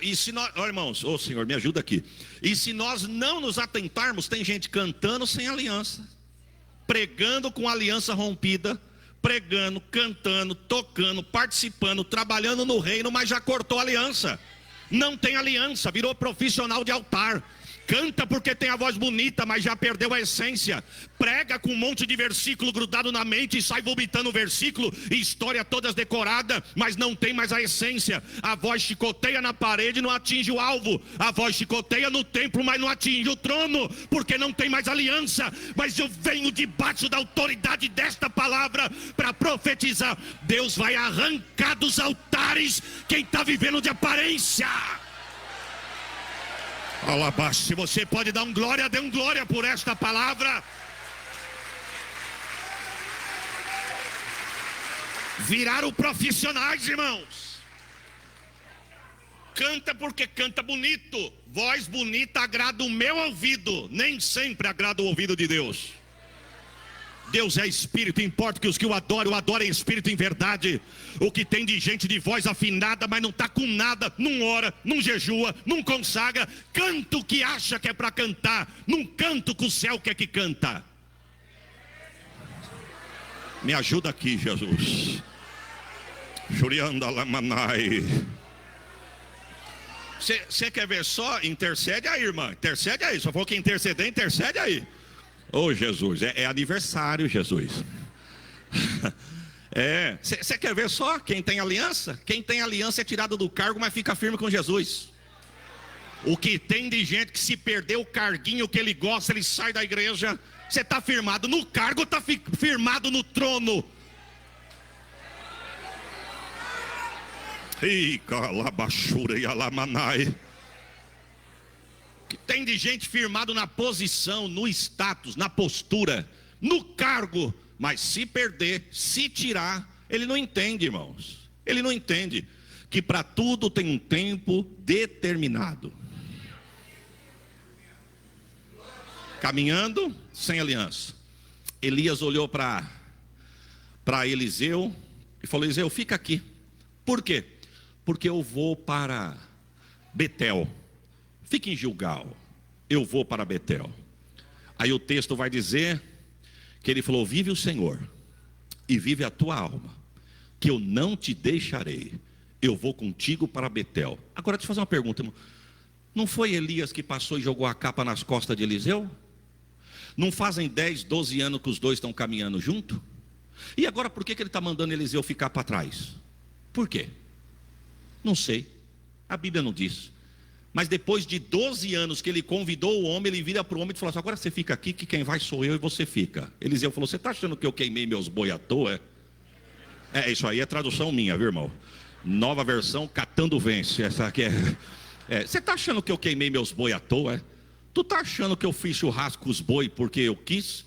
E se nós, irmãos, Senhor, me ajuda aqui. E se nós não nos atentarmos, tem gente cantando sem aliança, pregando com aliança rompida, pregando, cantando, tocando, participando, trabalhando no reino, mas já cortou a aliança. Não tem aliança, virou profissional de altar. Canta porque tem a voz bonita, mas já perdeu a essência. Prega com um monte de versículo grudado na mente e sai vomitando o versículo e história todas decorada, mas não tem mais a essência. A voz chicoteia na parede e não atinge o alvo. A voz chicoteia no templo, mas não atinge o trono, porque não tem mais aliança. Mas eu venho debaixo da autoridade desta palavra para profetizar. Deus vai arrancar dos altares quem está vivendo de aparência. Alabaste, se você pode dar um glória, dê um glória por esta palavra. Viraram profissionais, irmãos. Canta porque canta bonito. Voz bonita agrada o meu ouvido, nem sempre agrada o ouvido de Deus. Deus é espírito, importa que os que o adorem espírito em verdade. O que tem de gente de voz afinada, mas não está com nada, não ora, não jejua, não consagra, canta o que acha que é para cantar, não canta o que o céu quer que canta. Me ajuda aqui, Jesus. Jurianda Lamanai. Você quer ver só? Intercede aí, irmã, intercede aí. Só falou que interceder, intercede aí. Ô Jesus, é aniversário, Jesus. Você quer ver só quem tem aliança? Quem tem aliança é tirado do cargo, mas fica firme com Jesus. O que tem de gente que se perder o carguinho que ele gosta, ele sai da igreja. Você está firmado no cargo, está firmado no trono. Ih, calabachura e alamanai. Que tem de gente firmado na posição, no status, na postura, no cargo, mas se perder, se tirar, ele não entende, irmãos. Ele não entende que para tudo tem um tempo determinado. Caminhando sem aliança, Elias olhou para Eliseu e falou: Eliseu, fica aqui. Por quê? Porque eu vou para Betel. Fique em Gilgal, eu vou para Betel. Aí o texto vai dizer que ele falou: vive o Senhor e vive a tua alma, que eu não te deixarei, eu vou contigo para Betel. Agora deixa eu fazer uma pergunta, irmão. Não foi Elias que passou e jogou a capa nas costas de Eliseu? Não fazem 10, 12 anos que os dois estão caminhando junto? E agora por que ele está mandando Eliseu ficar para trás? Por quê? Não sei, a Bíblia não diz. Mas depois de 12 anos que ele convidou o homem, ele vira para o homem e falou assim: agora você fica aqui, que quem vai sou eu e você fica. Eliseu falou: você está achando que eu queimei meus boi à toa? Isso aí é tradução minha, viu, irmão? Nova versão, catando vence. Essa aqui você está achando que eu queimei meus boi à toa? Tu está achando que eu fiz churrasco com os boi porque eu quis?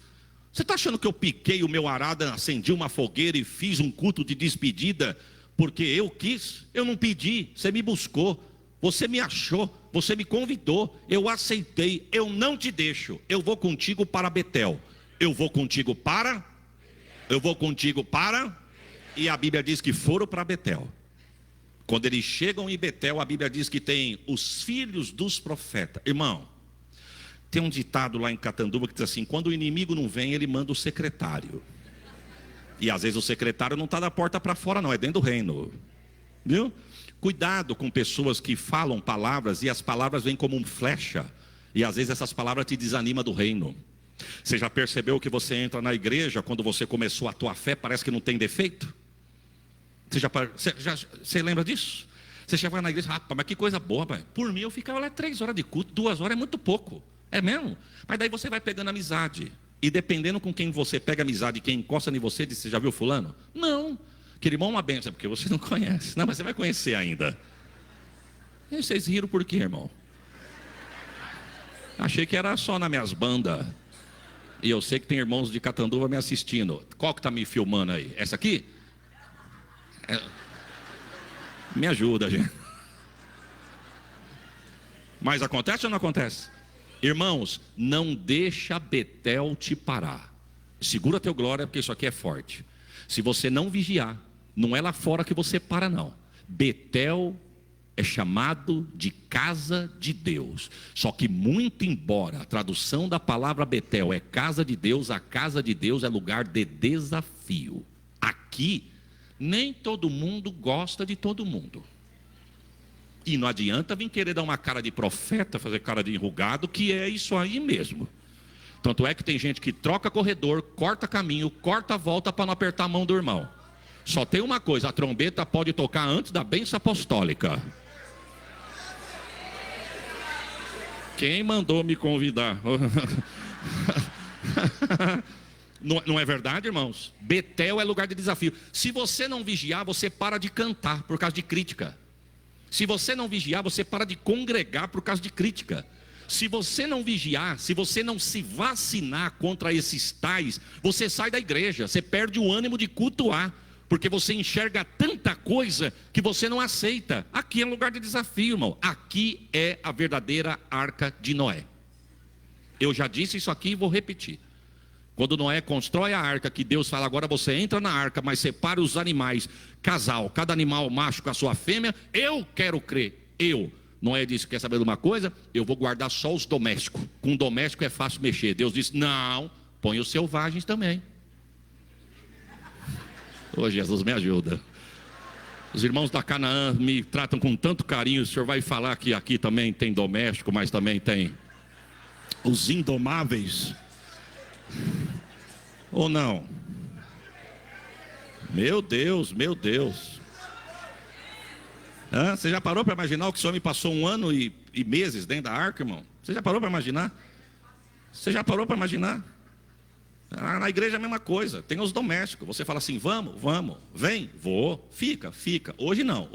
Você está achando que eu piquei o meu arado, acendi uma fogueira e fiz um culto de despedida porque eu quis? Eu não pedi, você me buscou. Você me achou, você me convidou, eu aceitei, eu não te deixo, eu vou contigo para Betel. Eu vou contigo para? E a Bíblia diz que foram para Betel. Quando eles chegam em Betel, a Bíblia diz que tem os filhos dos profetas. Irmão, tem um ditado lá em Catanduva que diz assim: quando o inimigo não vem, ele manda o secretário. E às vezes o secretário não está da porta para fora não, é dentro do reino. Viu? Cuidado com pessoas que falam palavras e as palavras vêm como uma flecha. E às vezes essas palavras te desanimam do reino. Você já percebeu que você entra na igreja, quando você começou a tua fé, parece que não tem defeito? Você lembra disso? Você já vai na igreja: rapaz, mas que coisa boa, pai. Por mim eu ficava lá 3 horas de culto, 2 horas é muito pouco. É mesmo? Mas daí você vai pegando amizade. E dependendo com quem você pega amizade, quem encosta em você, diz: você já viu fulano? Não. Aquele irmão é uma benção, porque você não conhece. Não, mas você vai conhecer ainda. E vocês riram por quê, irmão? Achei que era só nas minhas bandas. E eu sei que tem irmãos de Catanduva me assistindo. Qual que está me filmando aí? Essa aqui? Me ajuda, gente. Mas acontece ou não acontece? Irmãos, não deixa Betel te parar. Segura teu glória, porque isso aqui é forte. Se você não vigiar, não é lá fora que você para não. Betel é chamado de casa de Deus. Só que muito embora a tradução da palavra Betel é casa de Deus, a casa de Deus é lugar de desafio. Aqui, nem todo mundo gosta de todo mundo. E não adianta vir querer dar uma cara de profeta, fazer cara de enrugado, que é isso aí mesmo. Tanto é que tem gente que troca corredor, corta caminho, corta a volta para não apertar a mão do irmão. Só tem uma coisa, a trombeta pode tocar antes da bênção apostólica. Quem mandou me convidar? Não é verdade, irmãos? Betel é lugar de desafio. Se você não vigiar, você para de cantar por causa de crítica. Se você não vigiar, você para de congregar por causa de crítica. Se você não vigiar, se você não se vacinar contra esses tais, você sai da igreja, você perde o ânimo de cultuar, porque você enxerga tanta coisa que você não aceita. Aqui é um lugar de desafio, irmão. Aqui é a verdadeira arca de Noé. Eu já disse isso aqui e vou repetir. Quando Noé constrói a arca, que Deus fala, agora você entra na arca, mas separa os animais, casal, cada animal macho com a sua fêmea, eu quero crer, Noé disse, quer saber de uma coisa? Eu vou guardar só os domésticos, com doméstico é fácil mexer. Deus disse, não, põe os selvagens também. Ô Jesus, me ajuda. Os irmãos da Canaã me tratam com tanto carinho, o senhor vai falar que aqui também tem doméstico, mas também tem os indomáveis. Ou não? Meu Deus, meu Deus. Você já parou para imaginar o que o senhor me passou 1 ano e meses dentro da arca, irmão? Você já parou para imaginar? Você já parou para imaginar? Na igreja é a mesma coisa, tem os domésticos. Você fala assim, vamos, vem, vou, fica. Hoje não,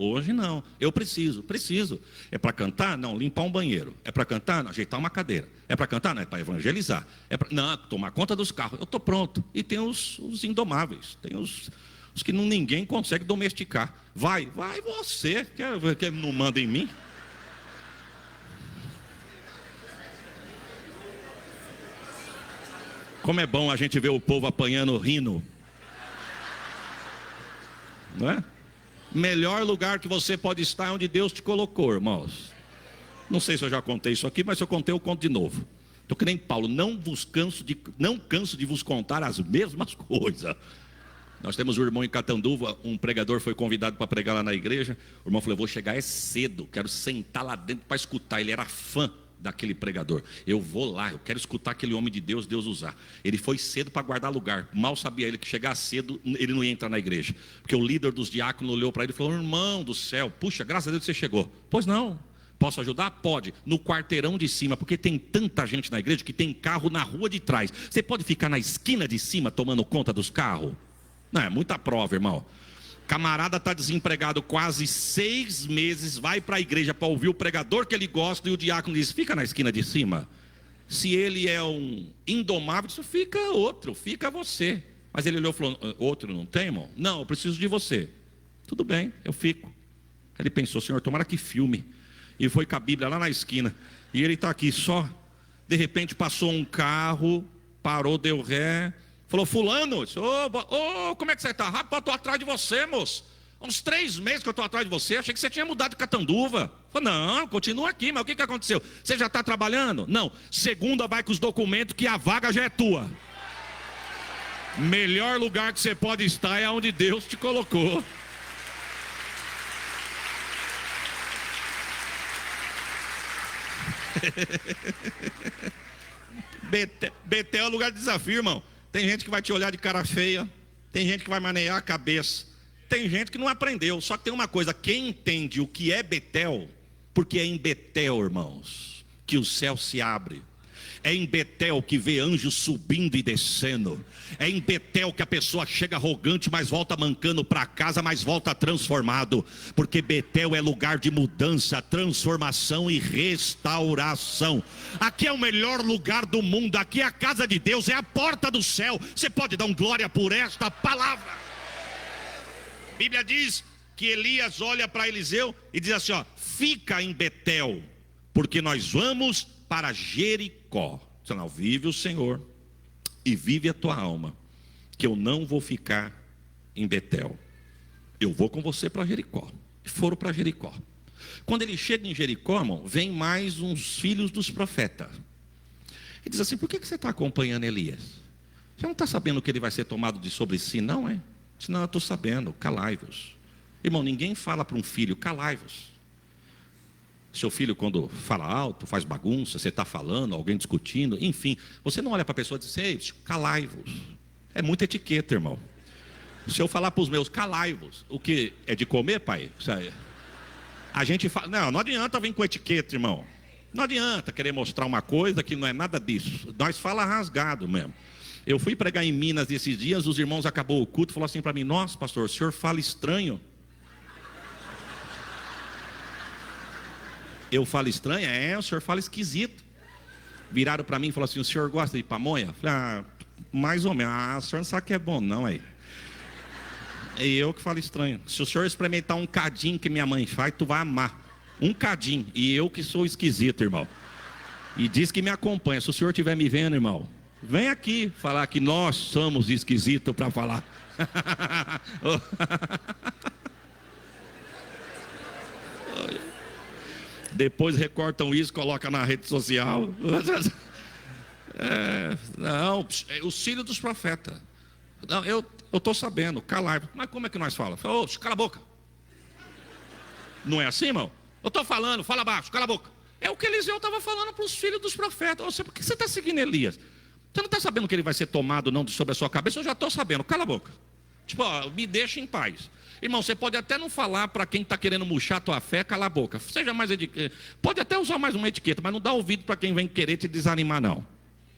eu preciso. É para cantar? Não, limpar um banheiro. É para cantar? Não, ajeitar uma cadeira. É para cantar? Não, é para evangelizar. Não, tomar conta dos carros. Eu estou pronto. E tem os indomáveis, tem os que ninguém consegue domesticar. Vai você, que não manda em mim. Como é bom a gente ver o povo apanhando, rindo. Não é? Melhor lugar que você pode estar é onde Deus te colocou, irmãos. Não sei se eu já contei isso aqui, mas se eu contei, eu conto de novo. Estou que nem Paulo, não canso de vos contar as mesmas coisas. Nós temos um irmão em Catanduva, um pregador foi convidado para pregar lá na igreja. O irmão falou, eu vou chegar cedo, quero sentar lá dentro para escutar. Ele era fã daquele pregador. Eu vou lá, eu quero escutar aquele homem de Deus usar. Ele foi cedo para guardar lugar. Mal sabia ele que chegar cedo, ele não ia entrar na igreja. Porque o líder dos diáconos olhou para ele e falou, irmão do céu, puxa, graças a Deus você chegou. Pois não, posso ajudar? Pode, no quarteirão de cima, porque tem tanta gente na igreja que tem carro na rua de trás. Você pode ficar na esquina de cima tomando conta dos carros? Não, é muita prova, irmão. Camarada está desempregado quase 6 meses, vai para a igreja para ouvir o pregador que ele gosta e o diácono diz, fica na esquina de cima. Se ele é um indomável, diz, fica você. Mas ele olhou e falou, outro não tem, irmão? Não, eu preciso de você. Tudo bem, eu fico. Ele pensou, senhor, tomara que filme. E foi com a Bíblia lá na esquina. E ele está aqui só. De repente passou um carro, parou, deu ré. Falou, fulano, como é que você está? Rapaz, eu estou atrás de você, moço. Há uns 3 meses que eu estou atrás de você. Achei que você tinha mudado de Catanduva. Falei, não, continua aqui, mas o que aconteceu? Você já está trabalhando? Não, segunda vai com os documentos que a vaga já é tua. Melhor lugar que você pode estar é onde Deus te colocou. Betel é lugar de desafio, irmão. Tem gente que vai te olhar de cara feia. Tem gente que vai manejar a cabeça. Tem gente que não aprendeu. Só que tem uma coisa, quem entende o que é Betel, porque é em Betel, irmãos, que o céu se abre. É em Betel que vê anjos subindo e descendo. É em Betel que a pessoa chega arrogante, mas volta mancando para casa, mas volta transformado. Porque Betel é lugar de mudança, transformação e restauração. Aqui é o melhor lugar do mundo. Aqui é a casa de Deus, é a porta do céu. Você pode dar um glória por esta palavra. A Bíblia diz que Elias olha para Eliseu e diz assim, fica em Betel, porque nós vamos para Jericó. Senão, vive o Senhor e vive a tua alma, que eu não vou ficar em Betel. Eu vou com você para Jericó. E foram para Jericó. Quando ele chega em Jericó, irmão, vem mais uns filhos dos profetas. Ele diz assim: por que você está acompanhando Elias? Você não está sabendo que ele vai ser tomado de sobre si, não é? Diz: não, eu estou sabendo, calai-vos. Irmão, ninguém fala para um filho: calai-vos. Seu filho, quando fala alto, faz bagunça, você está falando, alguém discutindo, enfim, você não olha para a pessoa e diz: ei, calai-vos. É muita etiqueta, irmão. Se eu falar para os meus: calai-vos, o que é de comer, pai? A gente fala: não adianta vir com etiqueta, irmão. Não adianta querer mostrar uma coisa que não é nada disso. Nós fala rasgado mesmo. Eu fui pregar em Minas esses dias, os irmãos acabou o culto, falou assim para mim: nossa, pastor, o senhor fala estranho. Eu falo estranho? O senhor fala esquisito. Viraram para mim e falaram assim: o senhor gosta de pamonha? Falei: mais ou menos. O senhor não sabe que é bom, não, aí. É eu que falo estranho. Se o senhor experimentar um cadinho que minha mãe faz, tu vai amar. Um cadinho. E eu que sou esquisito, irmão. E diz que me acompanha. Se o senhor estiver me vendo, irmão, vem aqui falar que nós somos esquisitos para falar. Depois recortam isso, colocam na rede social. Não, os filhos dos profetas. Não, eu estou sabendo, calar. Mas como é que nós falamos? Cala a boca. Não é assim, irmão? Eu estou falando, fala baixo, cala a boca. É o que Eliseu estava falando para os filhos dos profetas. Por que você está seguindo Elias? Você não está sabendo que ele vai ser tomado não sobre a sua cabeça? Eu já estou sabendo, cala a boca. Tipo, me deixa em paz. Irmão, você pode até não falar para quem está querendo murchar a tua fé, cala a boca. Seja mais pode até usar mais uma etiqueta, mas não dá ouvido para quem vem querer te desanimar, não.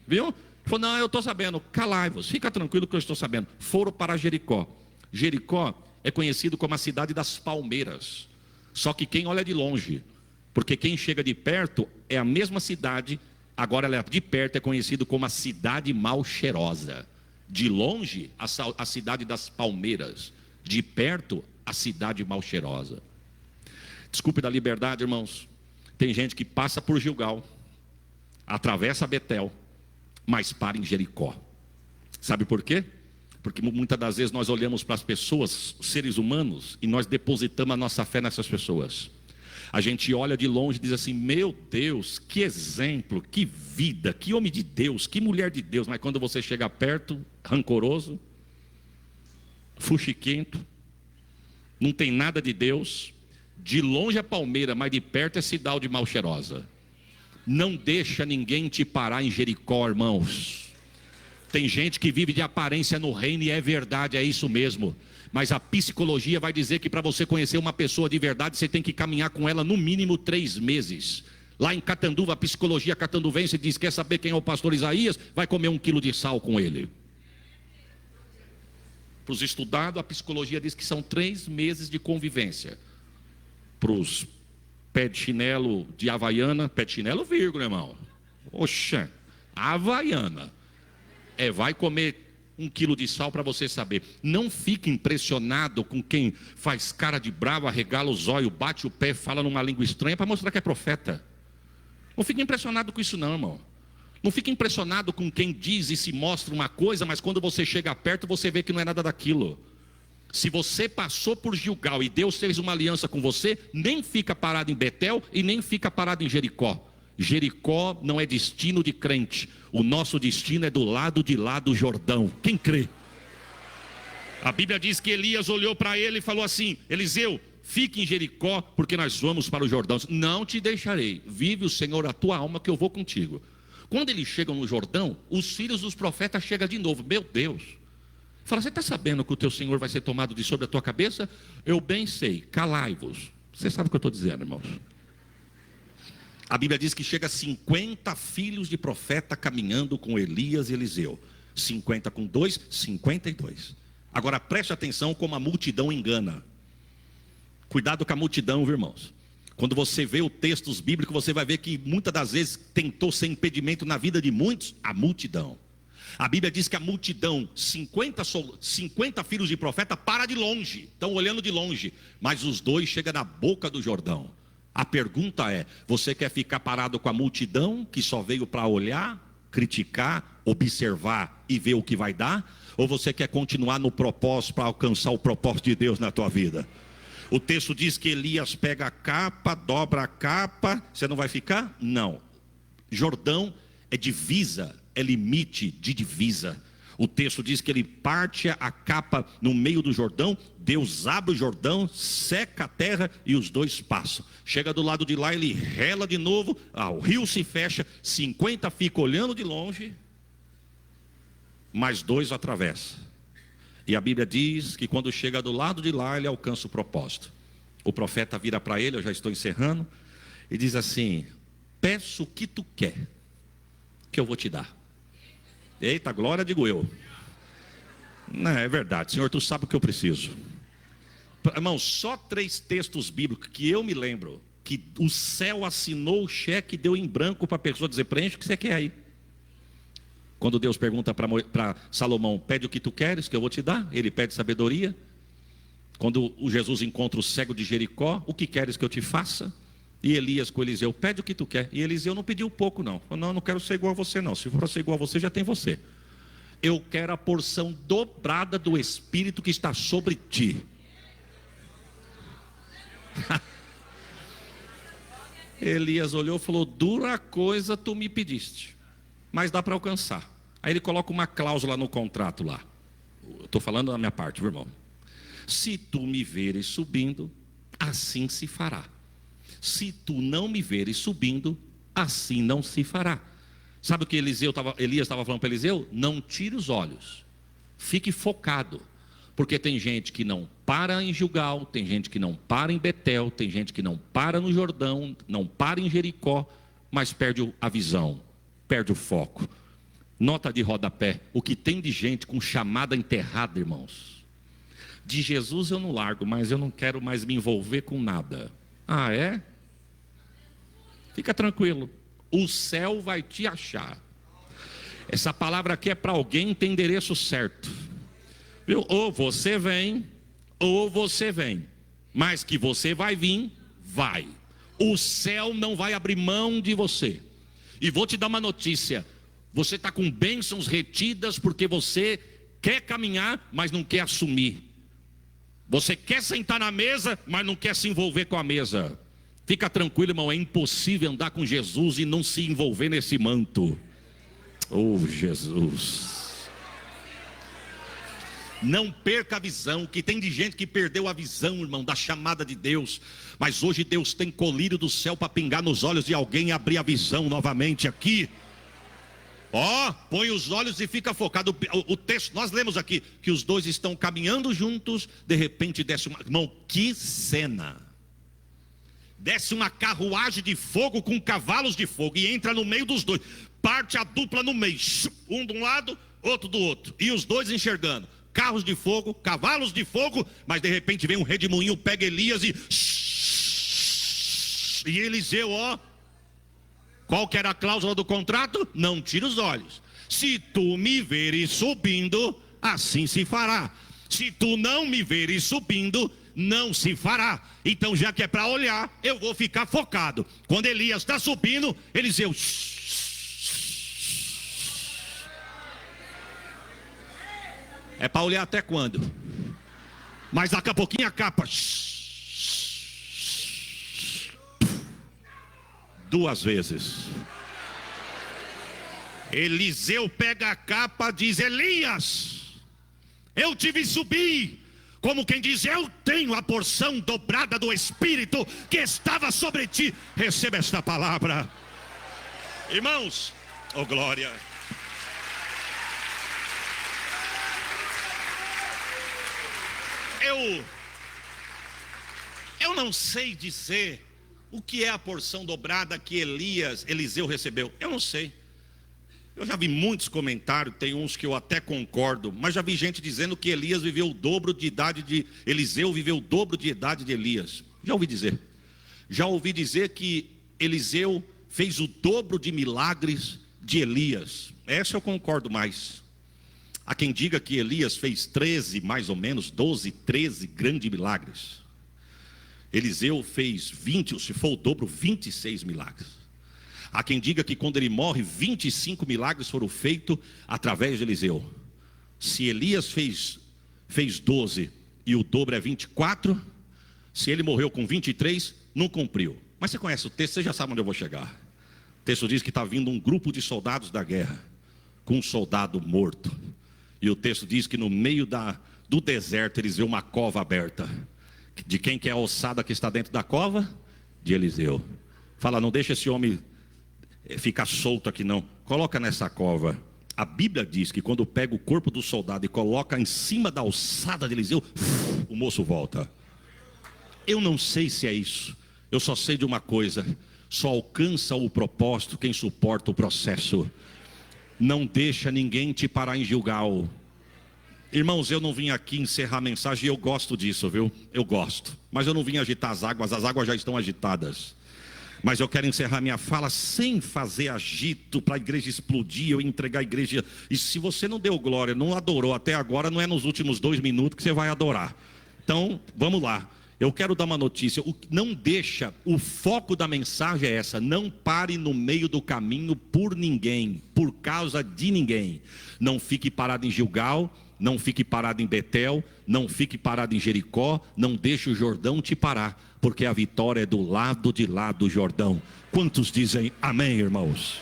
Viu? Falou: não, eu estou sabendo, calai-vos, fica tranquilo que eu estou sabendo. Foram para Jericó. Jericó é conhecido como a cidade das palmeiras. Só que quem olha de longe, porque quem chega de perto é a mesma cidade, agora ela de perto é conhecido como a cidade mal cheirosa. De longe, a cidade das palmeiras. De perto, a cidade mal cheirosa. Desculpe da liberdade, irmãos. Tem gente que passa por Gilgal, atravessa Betel, mas para em Jericó. Sabe por quê? Porque muitas das vezes nós olhamos para as pessoas, seres humanos, e nós depositamos a nossa fé nessas pessoas. A gente olha de longe e diz assim: meu Deus, que exemplo, que vida, que homem de Deus, que mulher de Deus. Mas quando você chega perto, rancoroso, fuxiquento, não tem nada de Deus. De longe é palmeira, mas de perto é cidade mal cheirosa. Não deixa ninguém te parar em Jericó, irmãos. Tem gente que vive de aparência no reino e é verdade, é isso mesmo. Mas a psicologia vai dizer que para você conhecer uma pessoa de verdade, você tem que caminhar com ela no mínimo 3 meses. Lá em Catanduva, a psicologia catanduvense diz: quer saber quem é o pastor Isaías? Vai comer 1 quilo de sal com ele. Para os estudados, a psicologia diz que são 3 meses de convivência. Para os pé de chinelo de Havaiana, pé de chinelo vírgula, irmão. Oxa, Havaiana. Vai comer 1 quilo de sal para você saber. Não fique impressionado com quem faz cara de bravo, arregala os olhos, bate o pé, fala numa língua estranha para mostrar que é profeta. Não fique impressionado com isso não, irmão. Não fique impressionado com quem diz e se mostra uma coisa, mas quando você chega perto, você vê que não é nada daquilo. Se você passou por Gilgal e Deus fez uma aliança com você, nem fica parado em Betel e nem fica parado em Jericó. Jericó não é destino de crente. O nosso destino é do lado de lá do Jordão. Quem crê? A Bíblia diz que Elias olhou para ele e falou assim: Eliseu, fique em Jericó, porque nós vamos para o Jordão. Não te deixarei. Vive o Senhor a tua alma, que eu vou contigo. Quando eles chegam no Jordão, os filhos dos profetas chegam de novo. Meu Deus. Fala: você está sabendo que o teu Senhor vai ser tomado de sobre a tua cabeça? Eu bem sei. Calai-vos. Você sabe o que eu estou dizendo, irmãos? A Bíblia diz que chega 50 filhos de profeta caminhando com Elias e Eliseu. 50 com 2, 52. Agora preste atenção como a multidão engana. Cuidado com a multidão, viu, irmãos? Quando você vê os textos bíblicos, você vai ver que muitas das vezes tentou ser impedimento na vida de muitos, a multidão. A Bíblia diz que a multidão, 50 filhos de profeta, para de longe, estão olhando de longe, mas os 2 chegam na boca do Jordão. A pergunta é: você quer ficar parado com a multidão que só veio para olhar, criticar, observar e ver o que vai dar? Ou você quer continuar no propósito para alcançar o propósito de Deus na tua vida? O texto diz que Elias pega a capa, dobra a capa. Você não vai ficar? Não. Jordão é divisa, é limite de divisa. O texto diz que ele parte a capa no meio do Jordão. Deus abre o Jordão, seca a terra e os dois passam. Chega do lado de lá, ele rela de novo. O rio se fecha, 50 ficam olhando de longe, mais 2 atravessam. E a Bíblia diz que quando chega do lado de lá, ele alcança o propósito. O profeta vira para ele, eu já estou encerrando, e diz assim: peço o que tu quer, que eu vou te dar. Eita, glória, digo eu. Não, é verdade, Senhor, tu sabe o que eu preciso. Irmão, só 3 textos bíblicos que eu me lembro, que o céu assinou o cheque e deu em branco para a pessoa dizer: preenche o que você quer aí. Quando Deus pergunta para Salomão: pede o que tu queres, que eu vou te dar. Ele pede sabedoria. Quando o Jesus encontra o cego de Jericó: o que queres que eu te faça? E Elias com Eliseu: pede o que tu quer. E Eliseu não pediu pouco não. Falou: não quero ser igual a você não. Se for ser igual a você, já tem você. Eu quero a porção dobrada do Espírito que está sobre ti. Elias olhou e falou: dura coisa tu me pediste, mas dá para alcançar. Aí ele coloca uma cláusula no contrato lá. Estou falando da minha parte, meu irmão. Se tu me veres subindo, assim se fará. Se tu não me veres subindo, assim não se fará. Sabe o que Elias estava falando para Eliseu? Não tire os olhos, fique focado. Porque tem gente que não para em Gilgal, tem gente que não para em Betel, tem gente que não para no Jordão, não para em Jericó, mas perde a visão, perde o foco. Nota de rodapé: o que tem de gente com chamada enterrada, irmãos. De Jesus eu não largo, mas eu não quero mais me envolver com nada. Ah, é? Fica tranquilo, o céu vai te achar. Essa palavra aqui é para alguém que tem endereço certo, viu? Ou você vem, mas que você vai vir, vai. O céu não vai abrir mão de você. E vou te dar uma notícia: você está com bênçãos retidas porque você quer caminhar, mas não quer assumir. Você quer sentar na mesa, mas não quer se envolver com a mesa. Fica tranquilo, irmão, é impossível andar com Jesus e não se envolver nesse manto. Oh, Jesus. Não perca a visão, que tem de gente que perdeu a visão, irmão, da chamada de Deus. Mas hoje Deus tem colírio do céu para pingar nos olhos de alguém e abrir a visão novamente aqui. Põe os olhos e fica focado. O texto, nós lemos aqui que os dois estão caminhando juntos. De repente desce uma... Irmão, que cena! Desce uma carruagem de fogo com cavalos de fogo e entra no meio dos dois. Parte a dupla no meio, um de um lado, outro do outro. E os dois enxergando. Carros de fogo, cavalos de fogo. Mas de repente vem um redemoinho, pega Elias e Eliseu, qual que era a cláusula do contrato? Não tire os olhos. Se tu me veres subindo, assim se fará. Se tu não me veres subindo, não se fará. Então, já que é para olhar, eu vou ficar focado. Quando Elias está subindo, Eliseu... É para olhar até quando? Mas daqui a pouquinho a capa... 2 vezes. Eliseu pega a capa e diz: Elias, eu te vi subir. Como quem diz: eu tenho a porção dobrada do Espírito que estava sobre ti. Receba esta palavra, irmãos. Oh, glória. Eu não sei dizer o que é a porção dobrada que Eliseu recebeu. Eu não sei. Eu já vi muitos comentários, tem uns que eu até concordo, mas já vi gente dizendo que Elias viveu o dobro de idade de Eliseu, viveu o dobro de idade de Elias. Já ouvi dizer. Já ouvi dizer que Eliseu fez o dobro de milagres de Elias. Essa eu concordo mais. Há quem diga que Elias fez 13, mais ou menos, 12, 13 grandes milagres. Eliseu fez 20, ou se for o dobro, 26 milagres. Há quem diga que quando ele morre, 25 milagres foram feitos através de Eliseu. Se Elias fez 12 e o dobro é 24, Se ele morreu com 23, não cumpriu. Mas você conhece o texto, você já sabe onde eu vou chegar. O texto diz que está vindo um grupo de soldados da guerra, com um soldado morto. E o texto diz que no meio do deserto eles vêem uma cova aberta. De quem que é a ossada que está dentro da cova? De Eliseu. Fala, não deixa esse homem ficar solto aqui não. Coloca nessa cova. A Bíblia diz que quando pega o corpo do soldado e coloca em cima da ossada de Eliseu, o moço volta. Eu não sei se é isso. Eu só sei de uma coisa. Só alcança o propósito quem suporta o processo. Não deixa ninguém te parar em Gilgal. Irmãos, eu não vim aqui encerrar a mensagem, e eu gosto disso, viu? Eu gosto. Mas eu não vim agitar as águas já estão agitadas. Mas eu quero encerrar minha fala sem fazer agito para a igreja explodir, eu entregar a igreja. E se você não deu glória, não adorou até agora, não é nos últimos 2 minutos que você vai adorar. Então, vamos lá. Eu quero dar uma notícia. Não deixa, o foco da mensagem é essa. Não pare no meio do caminho por ninguém, por causa de ninguém. Não fique parado em Gilgal, não fique parado em Betel, não fique parado em Jericó, não deixe o Jordão te parar, porque a vitória é do lado de lá do Jordão. Quantos dizem amém, irmãos?